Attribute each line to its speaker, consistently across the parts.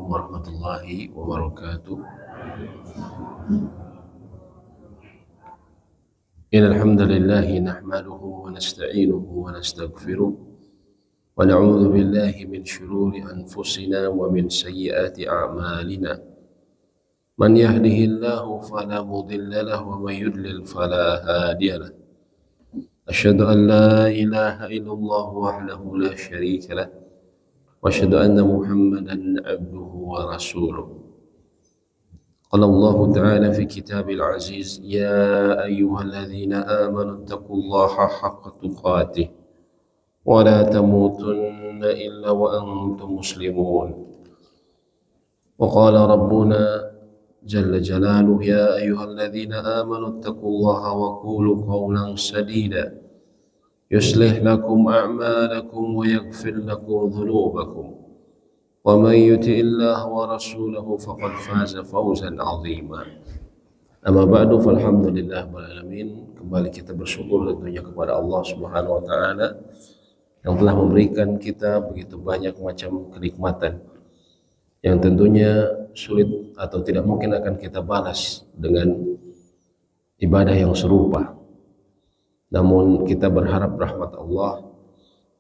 Speaker 1: warahmatullahi wabarakatuh. Innal hamdalillah nahmaduhu wa nasta'inuhu wa nastaghfiruh wa na'udzu billahi min shururi anfusina wa min sayyiati a'malina. Man yahdihillahu fala mudilla lahu wa man yudlil fala hadiya lahu. Asyhadu an la ilaha illallah wahdahu la syarika lah wa asyhadu anna Muhammadan abduhu wa rasuluh. Qala Allah Ta'ala fi kitabil aziz, ya ayyuhalladzina amanu taqullaha haqqa tuqatih wa la tamutunna illa wa antum muslimun. Wa qala rabbuna jalla jalaluhu, ya ayyuhalladzina amanu taqullaha wa qulu qawlan sadida yuslih lakum a'malakum wa yaghfir lakum dhunubakum wa man yuti'illaha wa rasulahu faqad faza fawzan 'azima. Amma ba'du, falhamdulillah rabbil alamin. Kembali kita bersyukur tentunya kepada Allah Subhanahu wa taala yang telah memberikan kita begitu banyak macam kenikmatan yang tentunya sulit atau tidak mungkin akan kita balas dengan ibadah yang serupa. Namun kita berharap rahmat Allah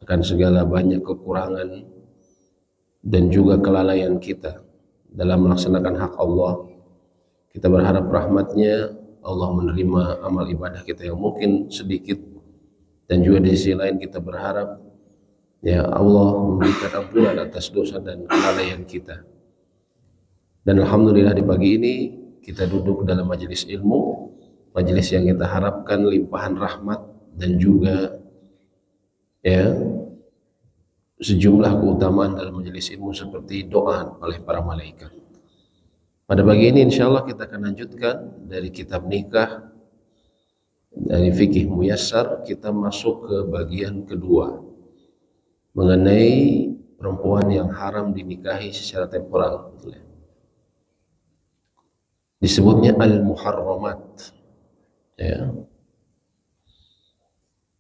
Speaker 1: akan segala banyak kekurangan dan juga kelalaian kita dalam melaksanakan hak Allah. Kita berharap rahmatnya Allah menerima amal ibadah kita yang mungkin sedikit, dan juga di sisi lain kita berharap ya Allah memberikan ampunan atas dosa dan kelalaian kita. Dan alhamdulillah di pagi ini kita duduk dalam majelis ilmu, majelis yang kita harapkan limpahan rahmat dan juga ya sejumlah keutamaan dalam majelis ilmu seperti doa oleh para malaikat. Pada pagi ini insyaallah kita akan lanjutkan dari kitab nikah dari fikih muyassar. Kita masuk ke bagian kedua mengenai perempuan yang haram dinikahi secara temporal. Disebutnya al-muharramat ya.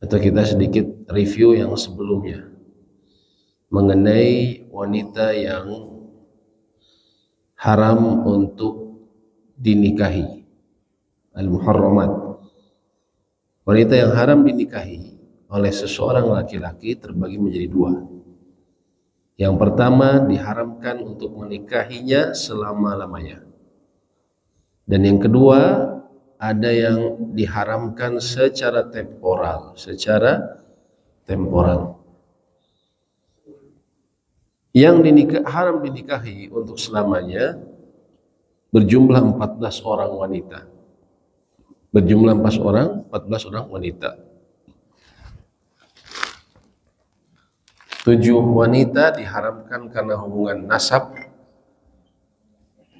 Speaker 1: Atau kita sedikit review yang sebelumnya mengenai wanita yang haram untuk dinikahi, al-muharramat. Wanita yang haram dinikahi oleh seseorang laki-laki terbagi menjadi dua. Yang pertama, diharamkan untuk menikahinya selama-lamanya. Dan yang kedua, ada yang diharamkan secara temporal, Yang haram dinikahi untuk selamanya berjumlah 14 orang wanita. 14 orang wanita. 7 wanita diharamkan karena hubungan nasab,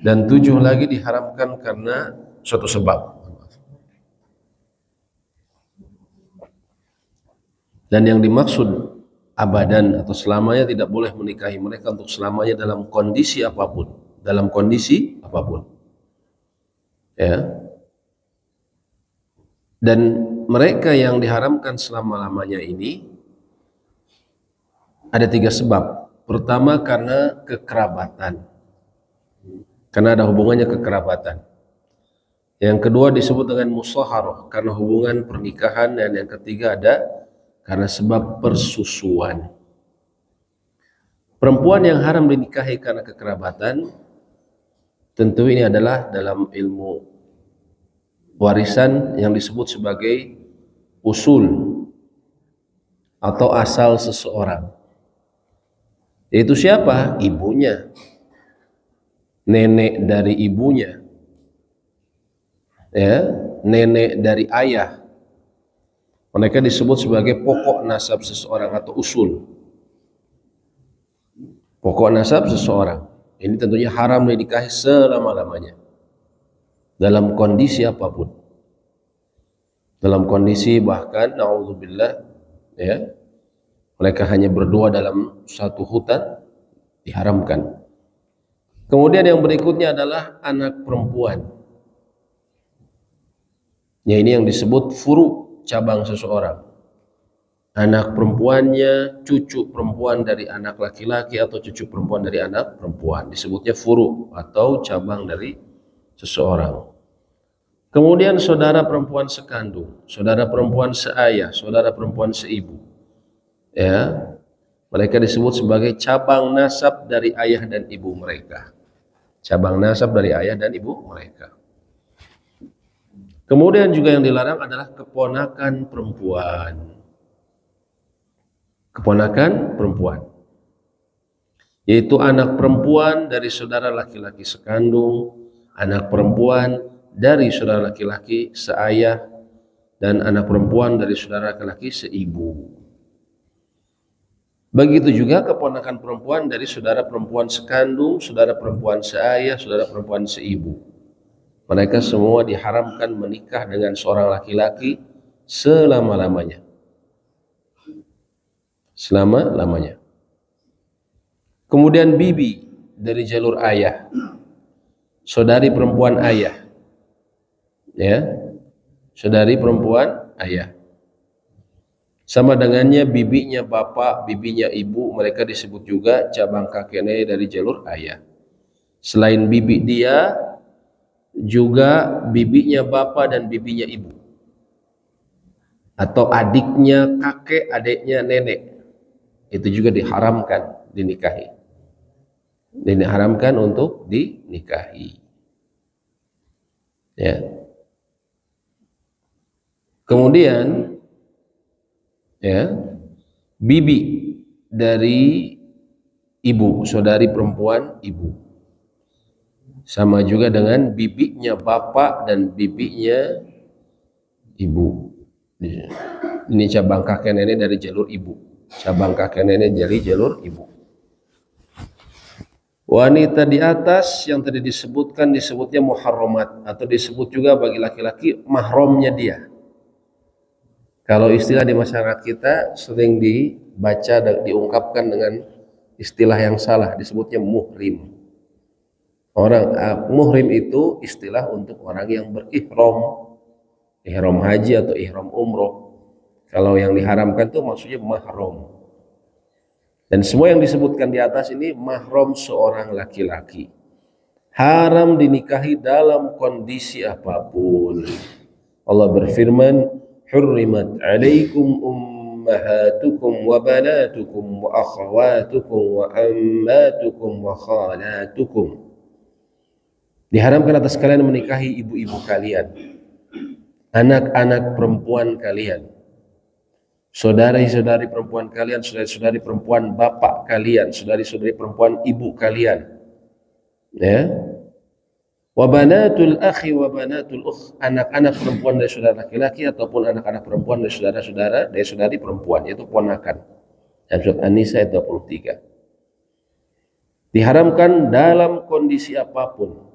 Speaker 1: dan 7 lagi diharamkan karena suatu sebab. Dan yang dimaksud abadan atau selamanya, tidak boleh menikahi mereka untuk selamanya dalam kondisi apapun. Ya. Dan mereka yang diharamkan selama-lamanya ini ada 3 sebab. Pertama, karena kekerabatan. Karena ada hubungannya kekerabatan. Yang kedua disebut dengan musaharah, karena hubungan pernikahan. Dan yang ketiga ada karena sebab persusuan. Perempuan yang haram dinikahi karena kekerabatan, tentu ini adalah dalam ilmu warisan yang disebut sebagai usul atau asal seseorang. Yaitu siapa? Ibunya, nenek dari ibunya, ya, nenek dari ayah. Mereka disebut sebagai pokok nasab seseorang atau usul. Pokok nasab seseorang. Ini tentunya haram dinikahi selama-lamanya. Dalam kondisi apapun. Dalam kondisi bahkan na'udzubillah ya, mereka hanya berdua dalam satu hutan, diharamkan. Kemudian yang berikutnya adalah anak perempuan. Ya, ini yang disebut furu, cabang seseorang. anak perempuannya, cucu perempuan dari anak laki-laki atau cucu perempuan dari anak perempuan. Disebutnya furu atau cabang dari seseorang. Kemudian saudara perempuan sekandung, saudara perempuan seayah, saudara perempuan seibu. Ya, mereka disebut sebagai cabang nasab dari ayah dan ibu mereka. Cabang nasab dari ayah dan ibu mereka. Kemudian juga yang dilarang adalah keponakan perempuan. Keponakan perempuan, yaitu anak perempuan dari saudara laki-laki sekandung, anak perempuan dari saudara laki-laki seayah, dan anak perempuan dari saudara laki-laki seibu. Begitu juga keponakan perempuan dari saudara perempuan sekandung, saudara perempuan seayah, saudara perempuan seibu. Mereka semua diharamkan menikah dengan seorang laki-laki selama-lamanya. Selama-lamanya. Kemudian bibi dari jalur ayah, saudari perempuan ayah, ya, saudari perempuan ayah. Sama dengannya bibinya bapak, bibinya ibu, mereka disebut juga cabang kakek nenek dari jalur ayah. Selain bibi dia, juga bibinya bapak dan bibinya ibu, atau adiknya kakek, adiknya nenek, itu juga diharamkan dinikahi. Diharamkan untuk dinikahi. Ya. Kemudian ya, bibi dari ibu, saudari perempuan ibu. Sama juga dengan bibinya bapak dan bibinya ibu. Ini cabang kakek nenek dari jalur ibu. Cabang kakek nenek dari jalur ibu. Wanita di atas yang tadi disebutkan disebutnya muharramat, atau disebut juga bagi laki-laki mahramnya dia. Kalau istilah di masyarakat kita sering dibaca dan diungkapkan dengan istilah yang salah, disebutnya muhrim. Muhrim itu istilah untuk orang yang berihram, ihram haji atau ihram umroh. Kalau yang diharamkan itu maksudnya mahram. Dan semua yang disebutkan di atas ini mahram seorang laki-laki. Haram dinikahi dalam kondisi apapun. Allah berfirman, "Hurrimat 'alaikum ummahatukum wa banatukum wa akhawatukum wa ammatukum wa khalatukum." Diharamkan atas kalian menikahi ibu-ibu kalian, anak-anak perempuan kalian, saudari-saudari perempuan kalian, saudari-saudari perempuan bapak kalian, saudari-saudari perempuan ibu kalian, ya. Wa banatul akhi wa banatul ukh, anak-anak perempuan dari saudara laki-laki ataupun anak-anak perempuan dari saudara-saudara dari saudari perempuan, yaitu ponakan. Dalam surat An-Nisa ayat 23. Diharamkan dalam kondisi apapun.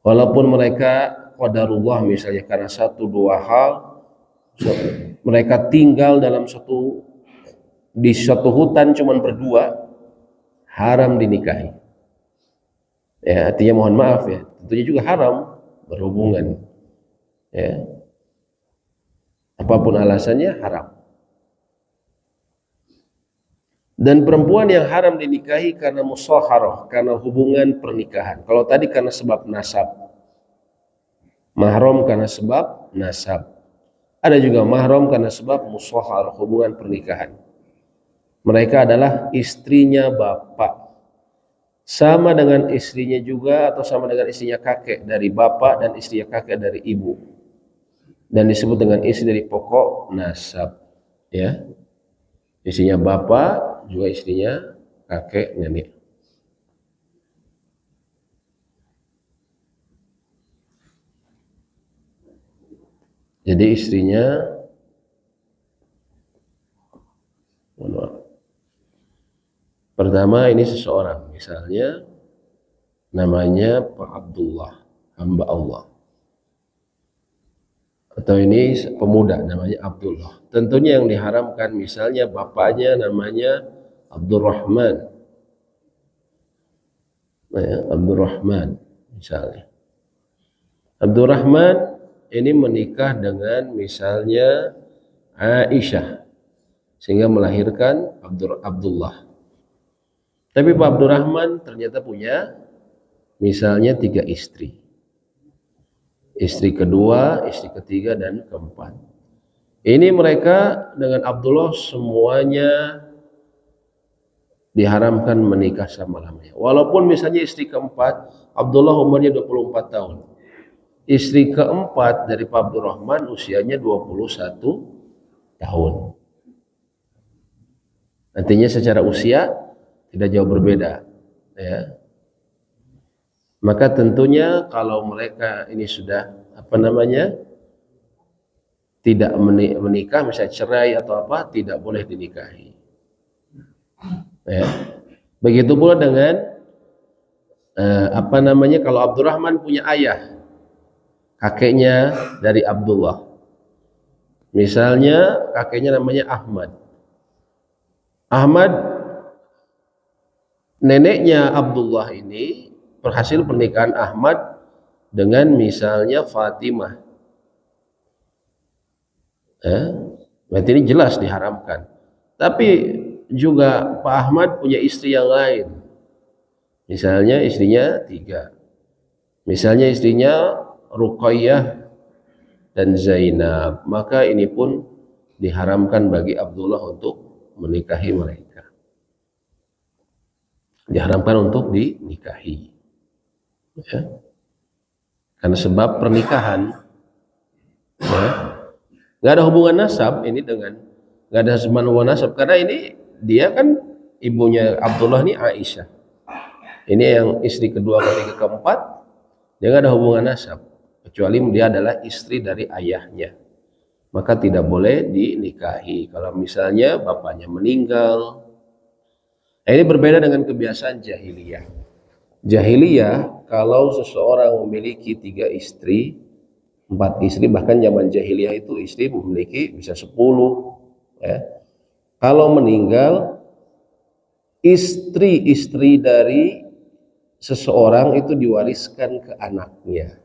Speaker 1: Walaupun mereka qadarullah misalnya karena satu dua hal, mereka tinggal dalam di satu hutan cuman berdua, haram dinikahi. Ya, artinya mohon maaf ya, tentunya juga haram berhubungan. Ya. Apapun alasannya haram. Dan perempuan yang haram dinikahi karena musaharah, karena hubungan pernikahan. Kalau tadi karena sebab nasab. Mahram karena sebab nasab. Ada juga mahram karena sebab musaharah, hubungan pernikahan. Mereka adalah istrinya bapak. Sama dengan istrinya juga atau sama dengan istrinya kakek dari bapak dan istrinya kakek dari ibu. Dan disebut dengan istri dari pokok nasab. Ya. Istrinya bapak juga istrinya kakek nenek. Jadi istrinya pertama ini seseorang, misalnya namanya Pak Abdullah, hamba Allah. Atau ini pemuda namanya Abdullah. Tentunya yang diharamkan misalnya bapaknya namanya Abdurrahman. Abdurrahman misalnya. Abdurrahman ini menikah dengan misalnya Aisyah. sehingga melahirkan Abdullah. Tapi Pak Abdurrahman ternyata punya misalnya 3 istri. Istri kedua, istri ketiga, dan keempat. Ini mereka dengan Abdullah semuanya diharamkan menikah selama-lamanya. Walaupun misalnya istri keempat, Abdullah umurnya 24 tahun. Istri keempat dari Pak Abdurrahman usianya 21 tahun. Nantinya secara usia tidak jauh berbeda. Ya. Maka tentunya kalau mereka ini sudah tidak menikah, misalnya cerai atau apa, tidak boleh dinikahi. Ya. Begitu pula dengan kalau Abdurrahman punya ayah, kakeknya dari Abdullah. Misalnya kakeknya namanya Ahmad. Ahmad, neneknya Abdullah ini berhasil pernikahan Ahmad dengan misalnya Fatimah. Berarti ini jelas diharamkan. Tapi juga Pak Ahmad punya istri yang lain. Misalnya istrinya 3. Misalnya istrinya Ruqayyah dan Zainab. Maka ini pun diharamkan bagi Abdullah untuk menikahi mereka. Diharamkan untuk dinikahi. Ya. Karena sebab pernikahan ya, nggak ada hubungan nasab ini dengan, nggak ada hubungan nasab, karena ini dia kan ibunya Abdullah ini Aisyah. Ini yang istri kedua, ketiga, keempat, dia nggak ada hubungan nasab kecuali dia adalah istri dari ayahnya. Maka tidak boleh dinikahi kalau misalnya bapaknya meninggal. Nah, ini berbeda dengan kebiasaan jahiliyah. Jahiliyah, kalau seseorang memiliki 3 istri, 4 istri, bahkan zaman jahiliyah itu istri memiliki bisa 10. Ya. Kalau meninggal, istri-istri dari seseorang itu diwariskan ke anaknya.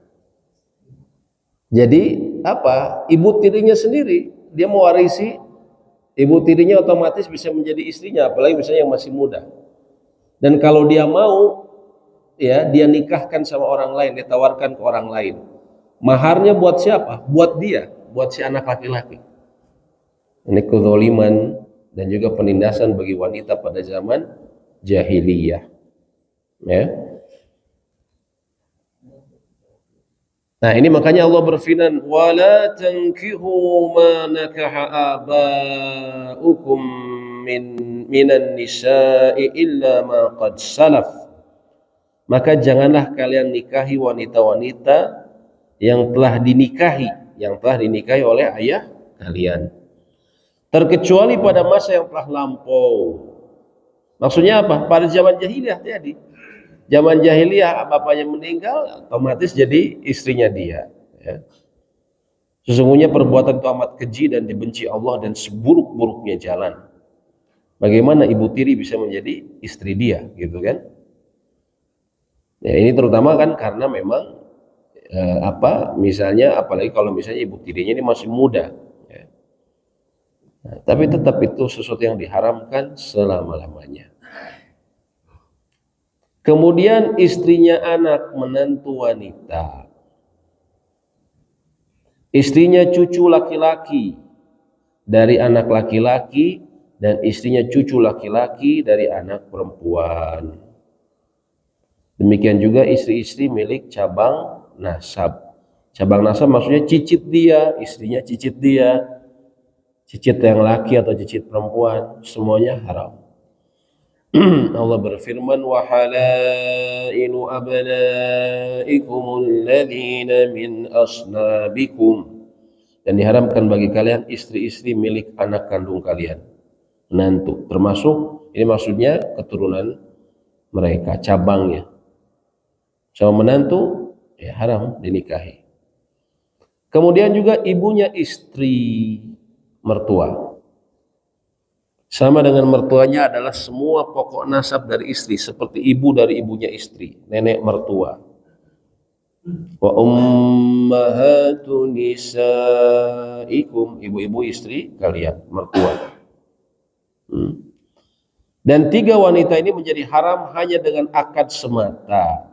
Speaker 1: Jadi apa? Ibu tirinya sendiri dia mewarisi ibu tirinya, otomatis bisa menjadi istrinya, apalagi misalnya yang masih muda. Dan kalau dia mau, ya, dia nikahkan sama orang lain, ditawarkan ke orang lain. Maharnya buat siapa? Buat dia, buat si anak laki-laki. Ini kezaliman dan juga penindasan bagi wanita pada zaman jahiliyah. Ya. Nah, ini makanya Allah berfirman, "Wala tankihu ma nakaha aba'ukum minan nisa'i illa ma qad salaf." Maka janganlah kalian nikahi wanita-wanita yang telah dinikahi oleh ayah kalian, terkecuali pada masa yang telah lampau. Maksudnya apa? Pada zaman jahiliyah tadi. Zaman jahiliyah bapaknya meninggal, otomatis jadi istrinya dia. Ya. Sesungguhnya perbuatan itu amat keji dan dibenci Allah dan seburuk-buruknya jalan. Bagaimana ibu tiri bisa menjadi istri dia, gitu kan? Ya, ini terutama kan karena memang misalnya apalagi kalau misalnya ibu tirinya ini masih muda. Ya. Nah, tapi tetap itu sesuatu yang diharamkan selama-lamanya. Kemudian istrinya anak menantu wanita, istrinya cucu laki-laki dari anak laki-laki, dan istrinya cucu laki-laki dari anak perempuan. Demikian juga istri-istri milik cabang nasab. Cabang nasab maksudnya cicit dia, istrinya cicit dia, cicit yang laki atau cicit perempuan, semuanya haram. Allah berfirman, wa halailu abnaikumul ladzina min asnabikum, dan diharamkan bagi kalian istri-istri milik anak kandung kalian, menantu, termasuk ini maksudnya keturunan mereka, cabangnya. Sama menantu ya haram dinikahi. Kemudian juga ibunya istri mertua, sama dengan mertuanya adalah semua pokok nasab dari istri, seperti ibu dari ibunya istri, nenek mertua. Wa ummahatu nisaikum, ibu-ibu istri kalian, mertua. Dan 3 wanita ini menjadi haram hanya dengan akad semata.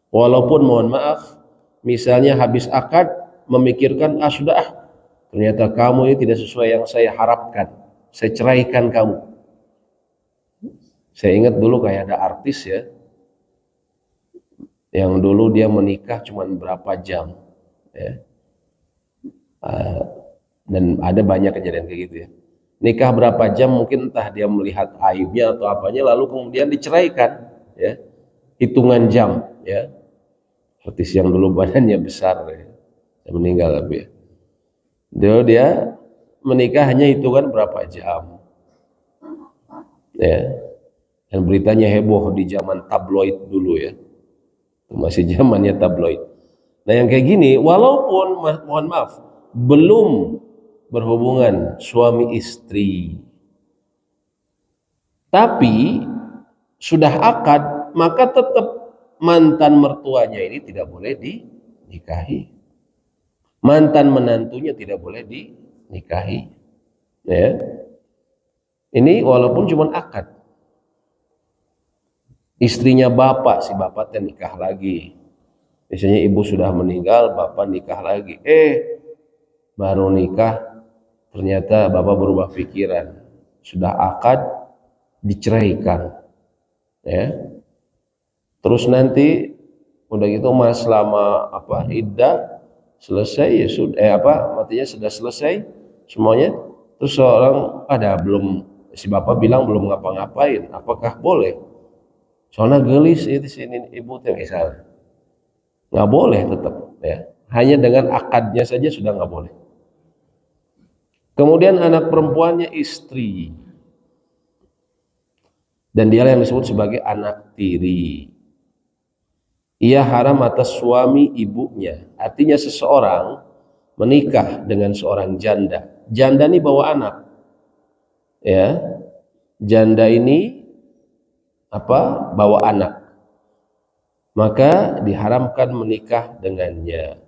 Speaker 1: Walaupun mohon maaf, misalnya habis akad memikirkan, sudah ternyata kamu ini tidak sesuai yang saya harapkan, saya ceraikan kamu. Saya ingat dulu kayak ada artis ya, yang dulu dia menikah cuma berapa jam ya. Dan ada banyak kejadian kayak gitu ya, nikah berapa jam, mungkin entah dia melihat aibnya atau apanya, lalu kemudian diceraikan ya, hitungan jam ya. Artis yang dulu badannya besar ya, meninggal tapi ya, dia menikah hanya hitungan berapa jam ya, dan beritanya heboh di zaman tabloid dulu ya, masih zamannya tabloid. Nah yang kayak gini, walaupun mohon maaf belum berhubungan suami istri, tapi sudah akad, maka tetap mantan mertuanya ini tidak boleh dinikahi, mantan menantunya tidak boleh dinikahi ya. Ini walaupun cuma akad. Istrinya bapak, si bapak nikah lagi, misalnya ibu sudah meninggal, bapak nikah lagi, baru nikah ternyata bapak berubah pikiran, sudah akad diceraikan ya. Terus nanti udah gitu mas selama iddah selesai ya sudah matinya sudah selesai semuanya, terus seorang belum, si bapak bilang belum ngapa-ngapain, apakah boleh? Soalnya gelis itu sini ibu teh misalnya, nggak boleh tetap ya, hanya dengan akadnya saja sudah nggak boleh. Kemudian anak perempuannya istri, dan dia yang disebut sebagai anak tiri, ia haram atas suami ibunya. Artinya seseorang menikah dengan seorang janda, janda ini bawa anak ya, janda ini bawa anak, maka diharamkan menikah dengannya.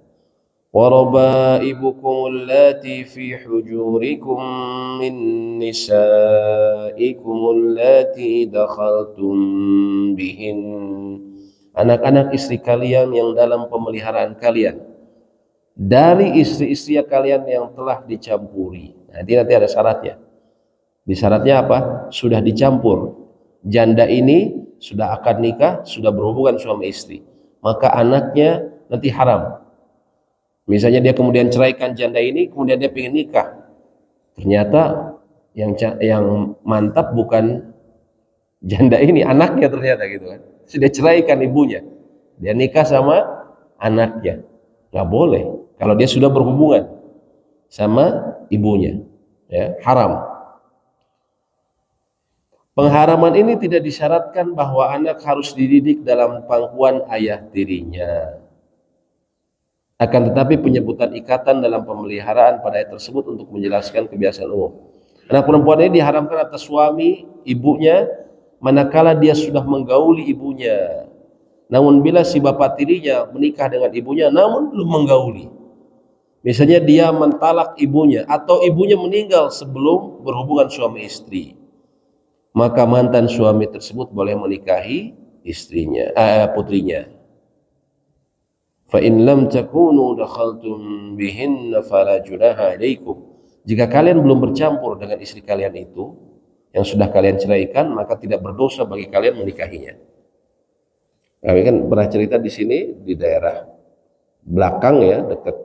Speaker 1: Warabaibukum allati fi hujurikum min nisaikum allati dakhaltum bihin, anak-anak istri kalian yang dalam pemeliharaan kalian dari istri-istri kalian yang telah dicampuri. Nanti ada syaratnya. Di syaratnya apa? Sudah dicampur. Janda ini sudah akad nikah, sudah berhubungan suami istri, maka anaknya nanti haram. Misalnya dia kemudian ceraikan janda ini, kemudian dia pengen nikah, ternyata yang mantap bukan janda ini, anaknya ternyata gitu kan. Sudah ceraikan ibunya, dia nikah sama anaknya, nggak boleh kalau dia sudah berhubungan sama ibunya ya, haram. Pengharaman ini tidak disyaratkan bahwa anak harus dididik dalam pangkuan ayah tirinya. Akan tetapi penyebutan ikatan dalam pemeliharaan pada ayat tersebut untuk menjelaskan kebiasaan umum. Anak perempuan ini diharamkan atas suami ibunya manakala dia sudah menggauli ibunya. Namun bila si bapak tirinya menikah dengan ibunya namun belum menggauli, misalnya dia mentalak ibunya atau ibunya meninggal sebelum berhubungan suami istri, maka mantan suami tersebut boleh menikahi istrinya, putrinya. Fa in lam takunu dakhaltum bihinna fala junaha alaikum. Jika kalian belum bercampur dengan istri kalian itu yang sudah kalian ceraikan, maka tidak berdosa bagi kalian menikahinya. Kami kan pernah cerita di sini di daerah belakang ya, dekat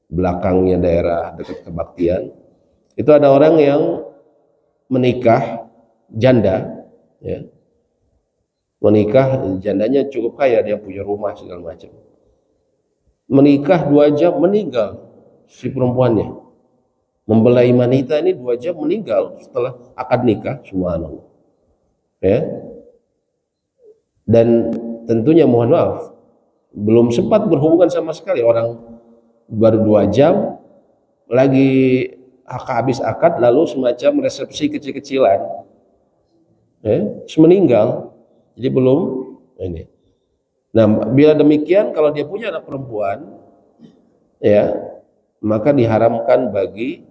Speaker 1: belakangnya daerah dekat kebaktian. Itu ada orang yang menikah janda ya. Menikah jandanya cukup kaya, dia punya rumah segala macam. Menikah 2 jam meninggal si perempuannya. Mempelai wanita ini 2 jam meninggal setelah akad nikah, subhanallah. Ya. Dan tentunya mohon maaf, belum sempat berhubungan sama sekali, orang baru 2 jam lagi habis akad, lalu semacam resepsi kecil-kecilan. Meninggal. Jadi belum ini. Nah, bila demikian kalau dia punya anak perempuan ya, maka diharamkan bagi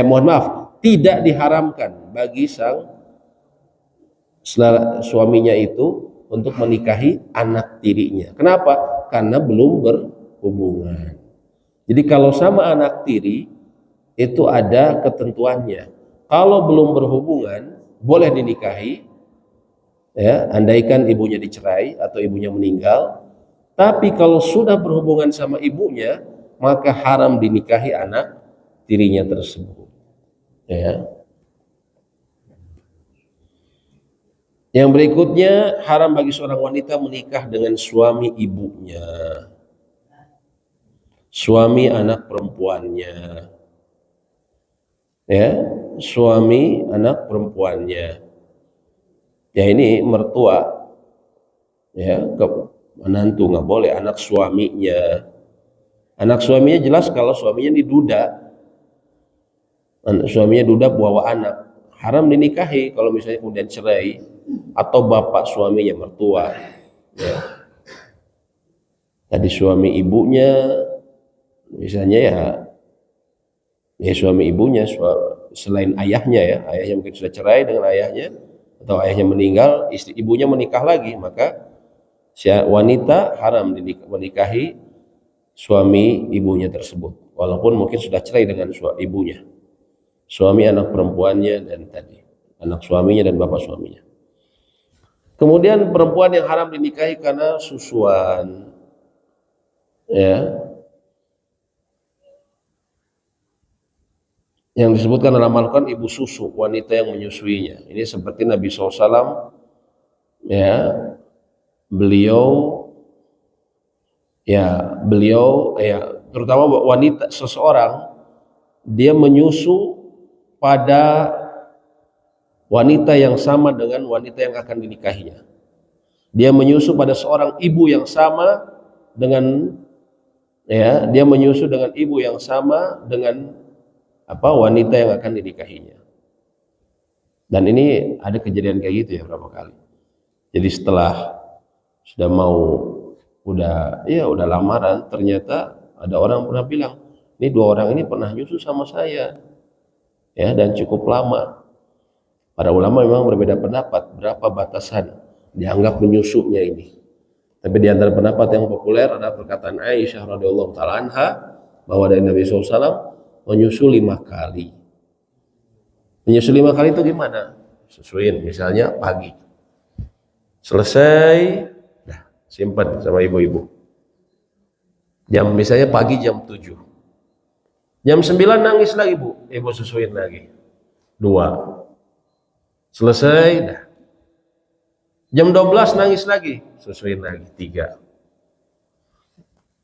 Speaker 1: mohon maaf, tidak diharamkan bagi sang suaminya itu untuk menikahi anak tirinya. Kenapa? Karena belum berhubungan. Jadi kalau sama anak tiri itu ada ketentuannya. Kalau belum berhubungan boleh dinikahi, ya, andaikan ibunya dicerai atau ibunya meninggal. Tapi kalau sudah berhubungan sama ibunya, maka haram dinikahi anak tirinya tersebut. Ya. Yang berikutnya, haram bagi seorang wanita menikah dengan suami ibunya, suami anak perempuannya, ya, suami anak perempuannya. Ya ini mertua, ya, ke menantu nggak boleh, anak suaminya. Anak suaminya jelas kalau suaminya diduda, suaminya duda bawa anak, haram dinikahi kalau misalnya kemudian cerai, atau bapak suaminya mertua, ya. Tadi suami ibunya misalnya ya suami ibunya selain ayahnya, ya ayahnya mungkin sudah cerai dengan ayahnya atau ayahnya meninggal, istri ibunya menikah lagi, maka si wanita haram menikahi suami ibunya tersebut walaupun mungkin sudah cerai dengan ibunya, suami anak perempuannya dan tadi anak suaminya dan bapak suaminya. Kemudian perempuan yang haram dinikahi karena susuan, ya, yang disebutkan dalam Al-Quran ibu susu, wanita yang menyusuinya. Ini seperti Nabi SAW, ya, beliau terutama wanita, seseorang dia menyusu pada wanita yang sama dengan wanita yang akan dinikahinya. Dia menyusu pada seorang ibu yang sama dengan, ya, dia menyusu dengan ibu yang sama dengan wanita yang akan dinikahinya. Dan ini ada kejadian kayak gitu ya berapa kali. Jadi setelah sudah mau udah lamaran, ternyata ada orang pernah bilang, ini dua orang ini pernah nyusu sama saya, ya, dan cukup lama. Para ulama memang berbeda pendapat berapa batasan dianggap menyusunya ini. Tapi di antara pendapat yang populer ada perkataan Aisyah radhiyallahu taala anha bahwa dari Nabi SAW menyusu 5 kali. Menyusu 5 kali itu gimana? Susuin misalnya pagi, selesai, dah simpan sama ibu-ibu. Misalnya pagi jam 7, jam 9 nangis lagi bu, ibu susuin lagi 2, selesai, dah. Jam 12 nangis lagi, susuin lagi 3.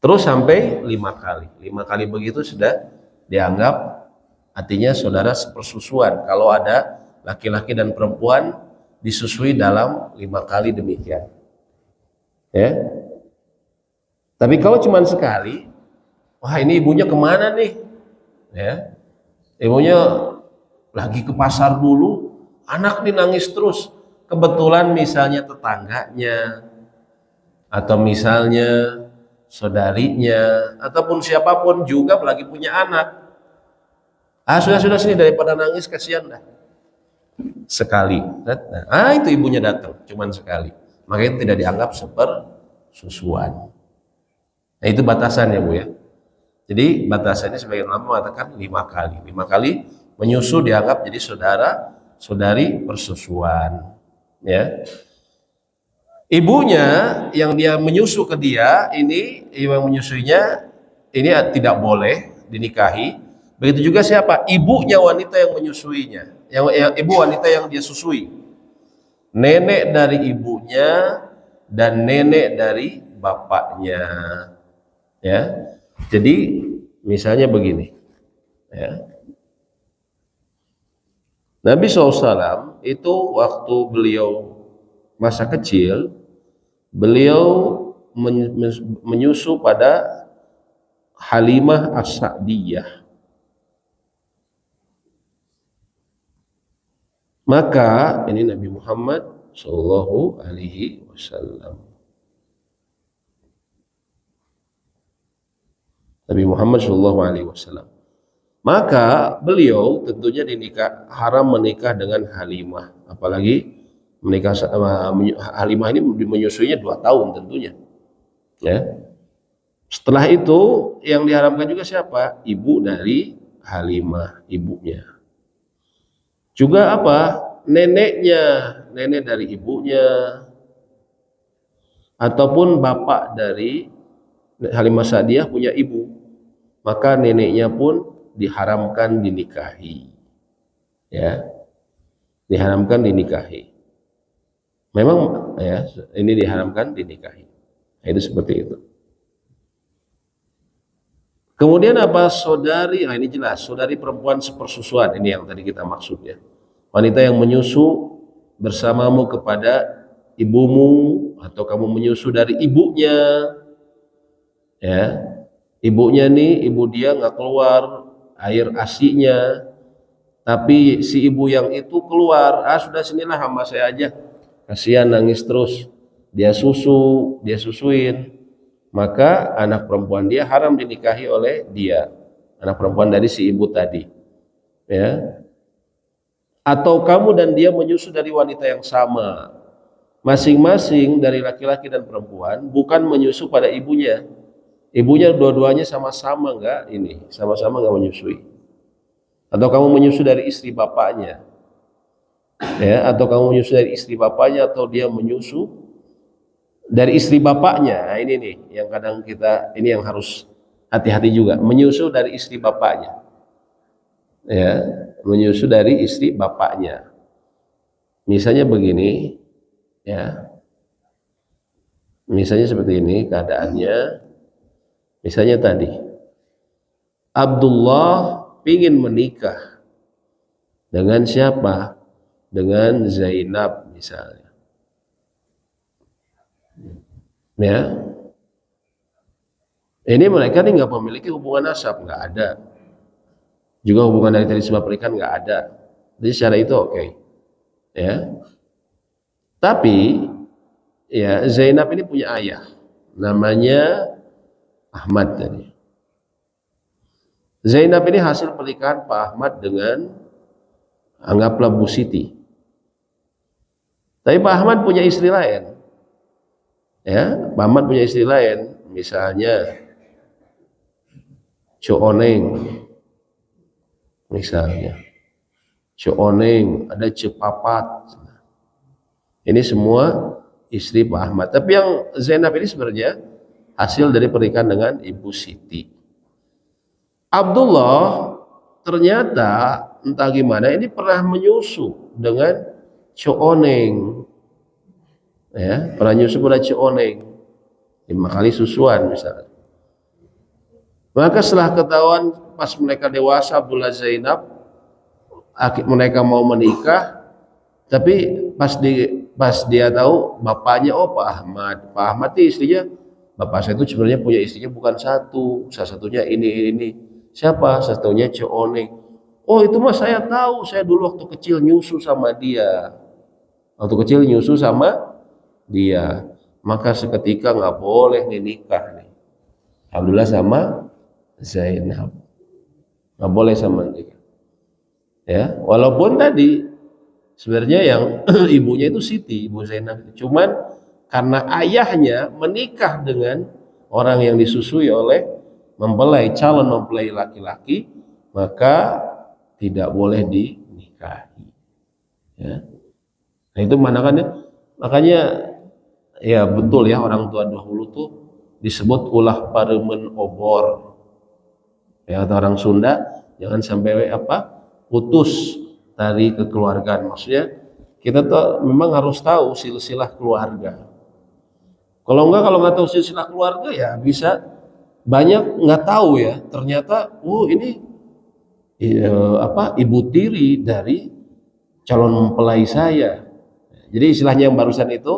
Speaker 1: Terus sampai 5 kali. 5 kali begitu sudah dianggap artinya saudara sepersusuan. Kalau ada laki-laki dan perempuan disusui dalam 5 kali demikian. Ya. Tapi kalau cuma sekali, wah ini ibunya kemana nih? Ya. Ibunya lagi ke pasar dulu, anak nih nangis terus. Kebetulan misalnya tetangganya, atau misalnya saudarinya, ataupun siapapun juga lagi punya anak. Sudah sini, daripada nangis kasihan dah. Sekali. Itu ibunya datang, cuman sekali. Makanya tidak dianggap sepersusuan. Nah itu batasannya bu ya. Jadi batasannya sebagian ulama mengatakan 5 kali. 5 kali menyusu dianggap jadi saudari persusuan. Ya, ibunya yang dia menyusu ke dia ini, yang menyusuinya ini tidak boleh dinikahi. Begitu juga siapa? Ibunya wanita yang menyusuinya, yang ibu wanita yang dia susui, nenek dari ibunya dan nenek dari bapaknya. Ya, jadi misalnya begini, ya. Nabi SAW itu waktu beliau masa kecil, beliau menyusu pada Halimah As-Sa'diyah. Maka ini Nabi Muhammad Sallallahu Alaihi Wasallam. Nabi Muhammad Sallallahu Alaihi Wasallam. Maka beliau tentunya haram menikah dengan Halimah, apalagi menikah sama Halimah ini menyusuinya 2 tahun tentunya. Ya. Setelah itu yang diharamkan juga siapa? Ibu dari Halimah, ibunya. Juga apa? Neneknya, nenek dari ibunya, ataupun bapak dari Halimah Sa'diyah punya ibu, maka neneknya pun diharamkan dinikahi. Ya, diharamkan dinikahi. Memang ya, ini diharamkan dinikahi. Nah, itu seperti itu. Kemudian apa? Saudari, nah ini jelas, saudari perempuan sepersusuan, ini yang tadi kita maksud ya. Wanita yang menyusu bersamamu kepada ibumu, atau kamu menyusu dari ibunya, ya. Ibunya nih, ibu dia nggak keluar air ASI-nya, tapi si ibu yang itu keluar, sudah sinilah sama saya aja. Kasihan nangis terus. Dia susuin. Maka anak perempuan dia haram dinikahi oleh dia. Anak perempuan dari si ibu tadi. Ya. Atau kamu dan dia menyusu dari wanita yang sama. Masing-masing dari laki-laki dan perempuan bukan menyusu pada ibunya. Ibunya dua-duanya sama-sama sama-sama nggak menyusui. Atau kamu menyusu dari istri bapaknya, ya, atau kamu menyusu dari istri bapaknya, atau dia menyusu dari istri bapaknya. Nah, ini nih yang kadang ini yang harus hati-hati juga, menyusu dari istri bapaknya, ya, menyusu dari istri bapaknya. Misalnya begini, ya, misalnya seperti ini keadaannya. Misalnya tadi Abdullah ingin menikah dengan siapa? Dengan Zainab misalnya. Ya, ini mereka nih nggak memiliki hubungan nasab, nggak ada. Juga hubungan dari tadi sebab pernikahan nggak ada. Jadi secara itu oke. Ya. Tapi ya Zainab ini punya ayah, namanya Ahmad tadi. Zainab ini hasil pernikahan Pak Ahmad dengan, anggaplah, Bu Siti. Tapi Pak Ahmad punya istri lain. Ya, Pak Ahmad punya istri lain, misalnya Cooneng, misalnya Cooneng, ada Cepapat. Ini semua istri Pak Ahmad. Tapi yang Zainab ini sebenarnya hasil dari pernikahan dengan Ibu Siti. Abdullah ternyata entah gimana ini pernah menyusu dengan Cooneng. Ya, pernah nyusu pada Cooneng 5 kali susuan misalnya. Maka setelah ketahuan pas mereka dewasa, Abdullah Zainab, mereka mau menikah, tapi pas dia tahu bapaknya, Pak Ahmad itu istrinya, bapak saya itu sebenarnya punya istrinya bukan satu, salah satunya ini. Siapa? Salah satunya Cooneng. Oh itu mah saya tahu, saya dulu waktu kecil nyusu sama dia. Maka seketika nggak boleh nikah nih. Alhamdulillah sama Zainab, nggak boleh sama dia. Ya, walaupun tadi sebenarnya yang ibunya itu Siti, Ibu Zainab. Cuman karena ayahnya menikah dengan orang yang disusui oleh calon mempelai laki-laki, maka tidak boleh dinikahi. Ya. Nah itu makanya ya betul ya, orang tua dahulu tuh disebut ulah paremen obor. Ya, atau orang Sunda jangan sampai putus dari kekeluargaan. Maksudnya kita tuh memang harus tahu silsilah keluarga. Kalau nggak tahu silsilah keluarga ya bisa banyak nggak tahu ya. Ternyata ini ibu tiri dari calon mempelai saya. Jadi istilahnya yang barusan itu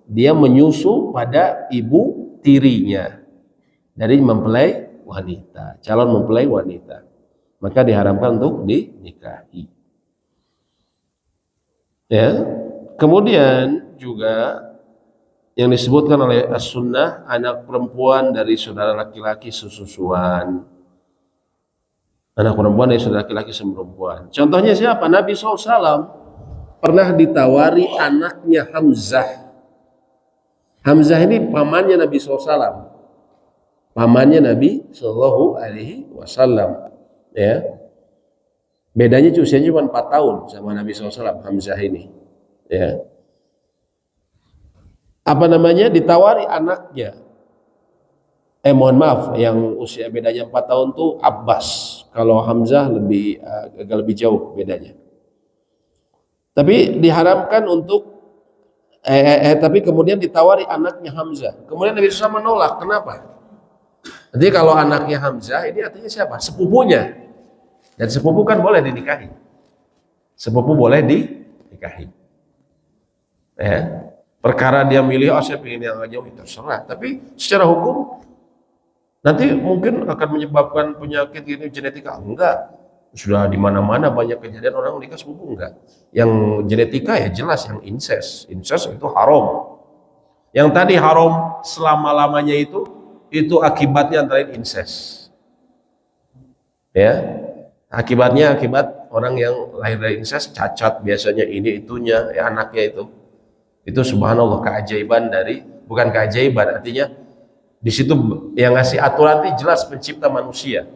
Speaker 1: dia menyusu pada ibu tirinya dari mempelai wanita, calon mempelai wanita. Maka diharamkan untuk dinikahi. Ya. Kemudian juga yang disebutkan oleh As-Sunnah, anak perempuan dari saudara laki-laki sesusuan. Anak perempuan dari saudara laki-laki sama perempuan. Contohnya siapa? Nabi SAW pernah ditawari anaknya Hamzah. Hamzah ini pamannya Nabi SAW. Pamannya Nabi Shallallahu Alaihi Wasallam. Ya, bedanya usianya cuma 4 tahun sama Nabi SAW. Hamzah ini. Ya, apa namanya? Ditawari anaknya. Mohon maaf, yang usia bedanya 4 tahun tuh Abbas. Kalau Hamzah agak lebih jauh bedanya. Tapi diharamkan untuk tapi kemudian ditawari anaknya Hamzah. Kemudian Nabi SAW menolak. Kenapa? Jadi kalau anaknya Hamzah ini artinya siapa? Sepupunya. Dan sepupu kan boleh dinikahi. Sepupu boleh dinikahi. Ya. Perkara dia milih, saya pengen yang jauh, terserah. Tapi secara hukum nanti mungkin akan menyebabkan penyakit ini genetika. Enggak. Sudah di mana-mana banyak kejadian orang nikah sepupu, enggak. Yang genetika ya jelas yang incest. Incest itu haram. Yang tadi haram selama-lamanya itu akibatnya antara lain incest. Ya. Akibatnya akibat orang yang lahir dari incest cacat biasanya ini itunya ya anaknya itu subhanallah keajaiban dari bukan keajaiban artinya di situ yang ngasih aturan itu jelas pencipta manusia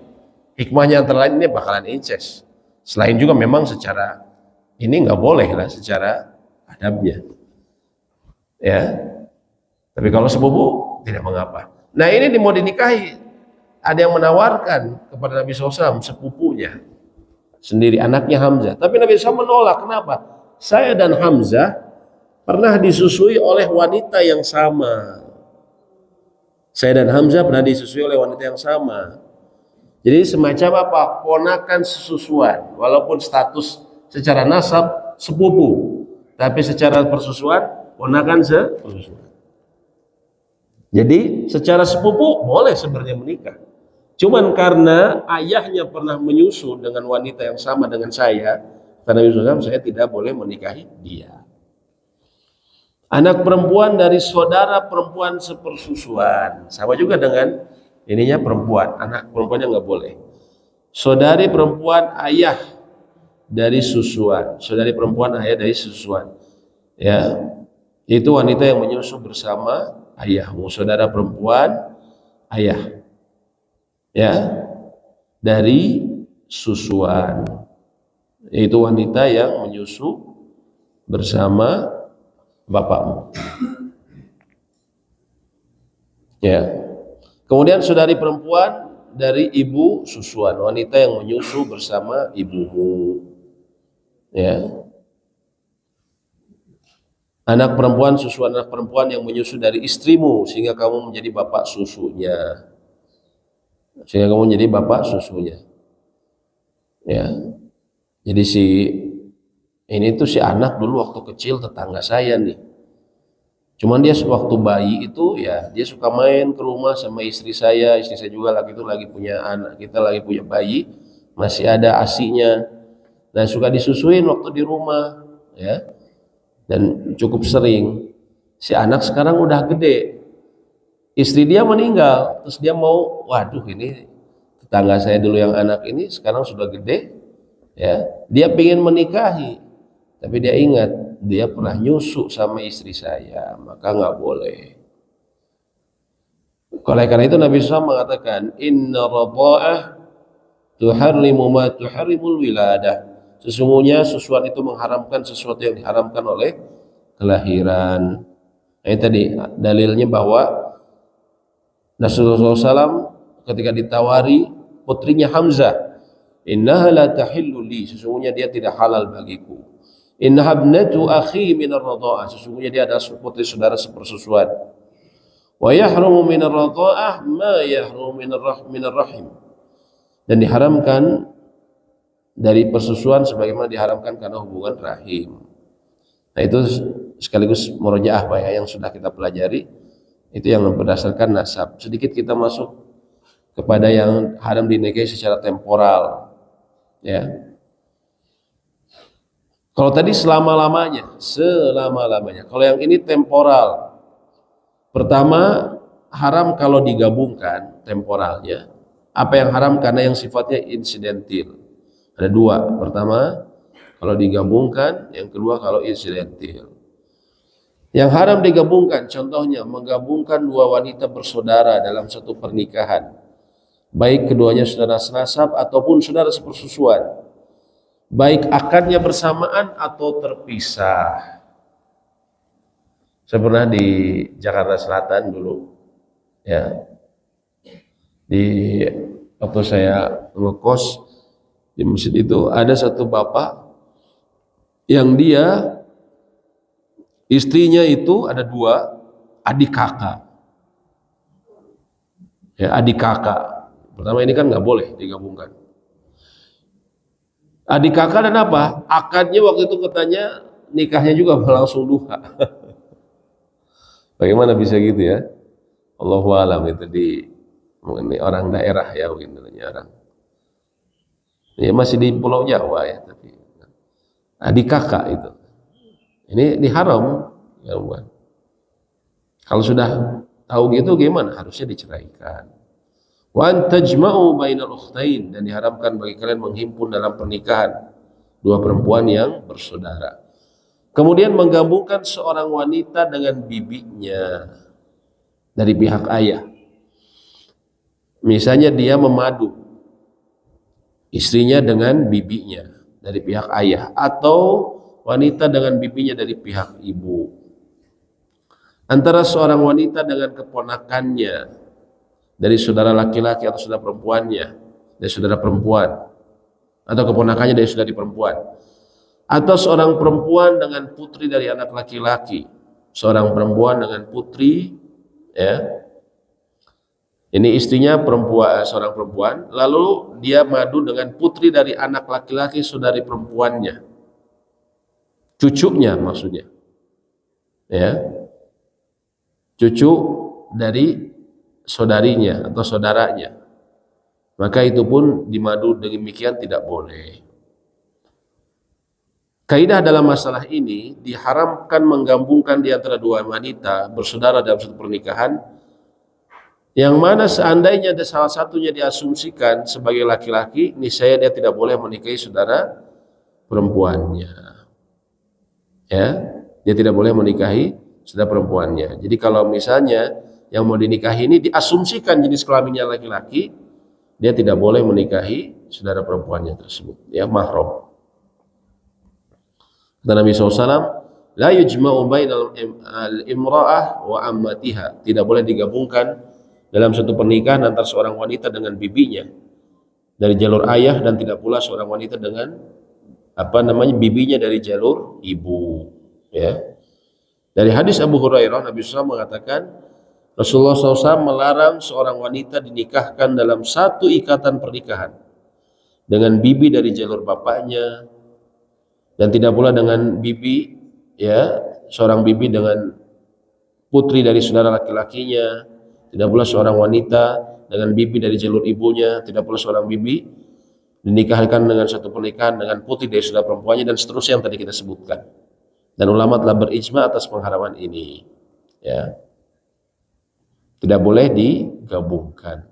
Speaker 1: hikmahnya antara lain ini bakalan incest selain juga memang secara ini nggak boleh lah secara adabnya ya tapi kalau sepupu tidak mengapa. Nah ini mau dinikahi ada yang menawarkan kepada Nabi SAW sepupunya sendiri anaknya Hamzah tapi Nabi SAW menolak. Kenapa? Saya dan Hamzah pernah disusui oleh wanita yang sama. Saya dan Hamzah pernah disusui oleh wanita yang sama. Jadi semacam apa? Ponakan sesusuan walaupun status secara nasab sepupu tapi secara persusuan ponakan sesusuan. Jadi secara sepupu boleh sebenarnya menikah. Cuman karena ayahnya pernah menyusu dengan wanita yang sama dengan saya, karena saya tidak boleh menikahi dia. Anak perempuan dari saudara perempuan sepersusuan, sama juga dengan ininya perempuan, anak perempuannya nggak boleh. Saudari perempuan ayah dari susuan, saudari perempuan ayah dari susuan, ya itu wanita yang menyusu bersama ayah, saudara perempuan ayah. Ya dari susuan yaitu wanita yang menyusu bersama bapakmu ya kemudian saudari perempuan dari ibu susuan wanita yang menyusu bersama ibumu ya anak perempuan susuan anak perempuan yang menyusu dari istrimu sehingga kamu menjadi bapak susunya ya jadi ini tuh si anak dulu waktu kecil tetangga saya nih cuman dia waktu bayi itu ya dia suka main ke rumah sama istri saya juga lagi punya anak kita lagi punya bayi masih ada asinya dan suka disusuin waktu di rumah ya dan cukup sering si anak sekarang udah gede. Istri dia meninggal, terus dia mau, waduh ini tetangga saya dulu yang anak ini sekarang sudah gede, ya dia ingin menikahi, tapi dia ingat dia pernah nyusu sama istri saya, maka nggak boleh. Oleh karena itu Nabi SAW mengatakan, Inna radha'ah tuharrimu ma tuharrimul wiladah. Sesungguhnya susuan itu mengharamkan sesuatu yang diharamkan oleh kelahiran. Nah, ini tadi dalilnya bahwa Rasulullah SAW ketika ditawari putrinya Hamzah, innaha la tahillu li, sesungguhnya dia tidak halal bagiku. Innaha ibnatu akhi min ar-radha'ah, sesungguhnya dia adalah putri saudara sepersusuan. Wa yahrumu min ar-radha'ah ma yahrumu min ar-rahim, dan diharamkan dari persusuan sebagaimana diharamkan karena hubungan rahim. Nah itu sekaligus murojaah Pak ya yang sudah kita pelajari. Itu yang berdasarkan nasab. Sedikit kita masuk kepada yang haram dinikahi secara temporal. Ya. Kalau tadi selama-lamanya. Kalau yang ini temporal. Pertama, haram kalau digabungkan temporalnya. Apa yang haram karena yang sifatnya insidentil. Ada dua. Pertama, kalau digabungkan. Yang kedua, kalau insidentil. Yang haram digabungkan, contohnya menggabungkan dua wanita bersaudara dalam satu pernikahan. Baik keduanya saudara senasab ataupun saudara sepersusuan. Baik akadnya bersamaan atau terpisah. Saya pernah di Jakarta Selatan dulu, ya. Di waktu saya ngekos di masjid itu ada satu bapak yang dia istrinya itu ada dua adik kakak, ya adik kakak. Pertama ini kan nggak boleh digabungkan. Adik kakak dan apa? Akadnya waktu itu katanya nikahnya juga langsung duha. Bagaimana bisa gitu ya? Allahu alam itu di mengenai orang daerah ya mungkin orang. Ya masih di Pulau Jawa ya tapi adik kakak itu. Ini haram ya bukan. Kalau sudah tahu gitu gimana? Harusnya diceraikan. Wa an tajma'u bainal ukhtain, dan diharamkan bagi kalian menghimpun dalam pernikahan dua perempuan yang bersaudara. Kemudian menggabungkan seorang wanita dengan bibinya dari pihak ayah. Misalnya dia memadu istrinya dengan bibinya dari pihak ayah, atau wanita dengan bibinya dari pihak ibu. Antara seorang wanita dengan keponakannya dari saudara laki-laki atau saudara perempuannya dari saudara perempuan, atau keponakannya dari saudari perempuan, atau seorang perempuan dengan putri dari anak laki-laki, seorang perempuan dengan putri, ya. Ini istrinya perempuan, seorang perempuan, lalu dia madu dengan putri dari anak laki-laki saudari perempuannya, cucunya maksudnya, ya, cucu dari saudarinya atau saudaranya, maka itu pun dimadu demikian tidak boleh. Kaidah dalam masalah ini, diharamkan menggabungkan di antara dua wanita bersaudara dalam satu pernikahan, yang mana seandainya ada salah satunya diasumsikan sebagai laki-laki, niscaya dia tidak boleh menikahi saudara perempuannya. Ya, dia tidak boleh menikahi saudara perempuannya. Jadi kalau misalnya yang mau dinikahi ini diasumsikan jenis kelaminnya laki-laki, dia tidak boleh menikahi saudara perempuannya tersebut, ya, mahram. Kata Nabi SAW, la yujma'u bainal imra'ah wa ammatiha, tidak boleh digabungkan dalam satu pernikahan antara seorang wanita dengan bibinya dari jalur ayah, dan tidak pula seorang wanita dengan bibinya dari jalur ibu, ya. Dari hadis Abu Hurairah, Nabi SAW mengatakan Rasulullah SAW melarang seorang wanita dinikahkan dalam satu ikatan pernikahan dengan bibi dari jalur bapaknya, dan tidak pula dengan bibi, ya, seorang bibi dengan putri dari saudara laki-lakinya, tidak pula seorang wanita dengan bibi dari jalur ibunya, tidak pula seorang bibi dinikahkan dengan satu pernikahan dengan putri dari saudara perempuannya, dan seterusnya yang tadi kita sebutkan. Dan ulama telah berijma atas pengharaman ini, ya. Tidak boleh digabungkan.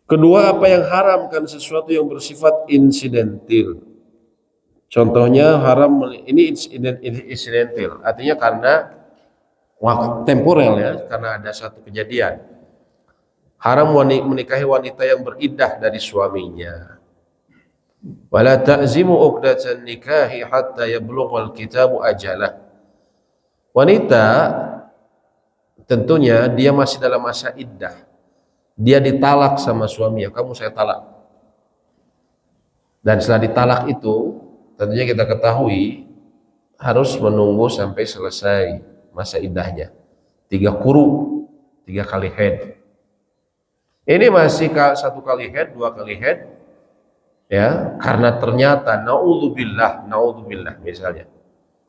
Speaker 1: Kedua, apa yang haram kan sesuatu yang bersifat insidentil. Contohnya haram ini insidentil, artinya karena temporer, ya, karena ada satu kejadian. Haram menikahi wanita yang beriddah dari suaminya. Wala ta'zimu uqdatan nikahi hatta yablughal kitabu ajalah. Wanita tentunya dia masih dalam masa iddah. Dia ditalak sama suaminya, kamu saya talak. Dan setelah ditalak itu, tentunya kita ketahui harus menunggu sampai selesai masa iddahnya. 3 quru, 3 kali haid. Ini masih 1 kali haid, 2 kali haid, ya, karena ternyata naudzubillah misalnya,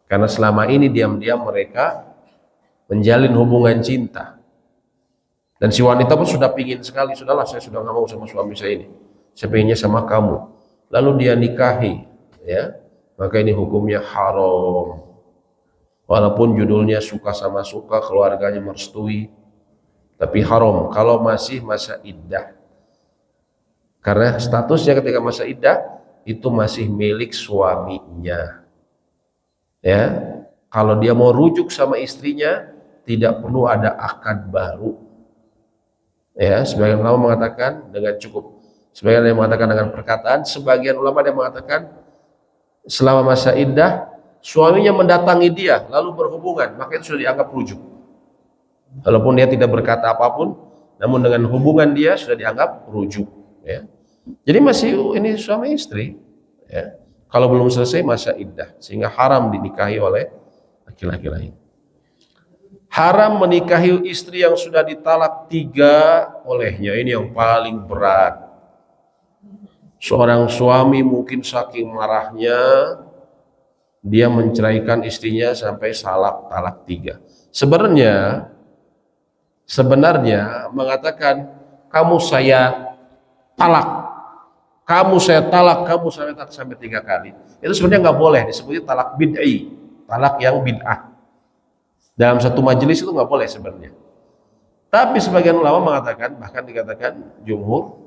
Speaker 1: karena selama ini diam-diam mereka menjalin hubungan cinta, dan si wanita pun sudah pingin sekali, sudahlah saya sudah nggak mau sama suami saya ini, saya pengennya sama kamu, lalu dia nikahi, ya, maka ini hukumnya haram. Walaupun judulnya suka sama suka, keluarganya merestui, Tapi haram kalau masih masa iddah. Karena statusnya ketika masa iddah itu masih milik suaminya. Ya, kalau dia mau rujuk sama istrinya tidak perlu ada akad baru. Ya, sebagian ulama mengatakan dengan cukup. Sebagian yang mengatakan dengan perkataan, sebagian ulama yang mengatakan selama masa iddah suaminya mendatangi dia lalu berhubungan, maka itu sudah dianggap rujuk. Walaupun dia tidak berkata apapun, namun dengan hubungan dia sudah dianggap rujuk. Ya. Jadi masih ini suami istri, ya. Kalau belum selesai masa iddah, sehingga haram dinikahi oleh laki-laki lain. Haram menikahi istri yang sudah ditalak 3 olehnya. Ini yang paling berat. Seorang suami mungkin saking marahnya dia menceraikan istrinya sampai talak 3. Sebenarnya mengatakan kamu saya talak, kamu saya talak sampai 3 kali. Itu sebenarnya nggak boleh, disebutnya talak bid'i, talak yang bid'ah. Dalam satu majelis itu nggak boleh sebenarnya. Tapi sebagian ulama mengatakan, bahkan dikatakan jumhur,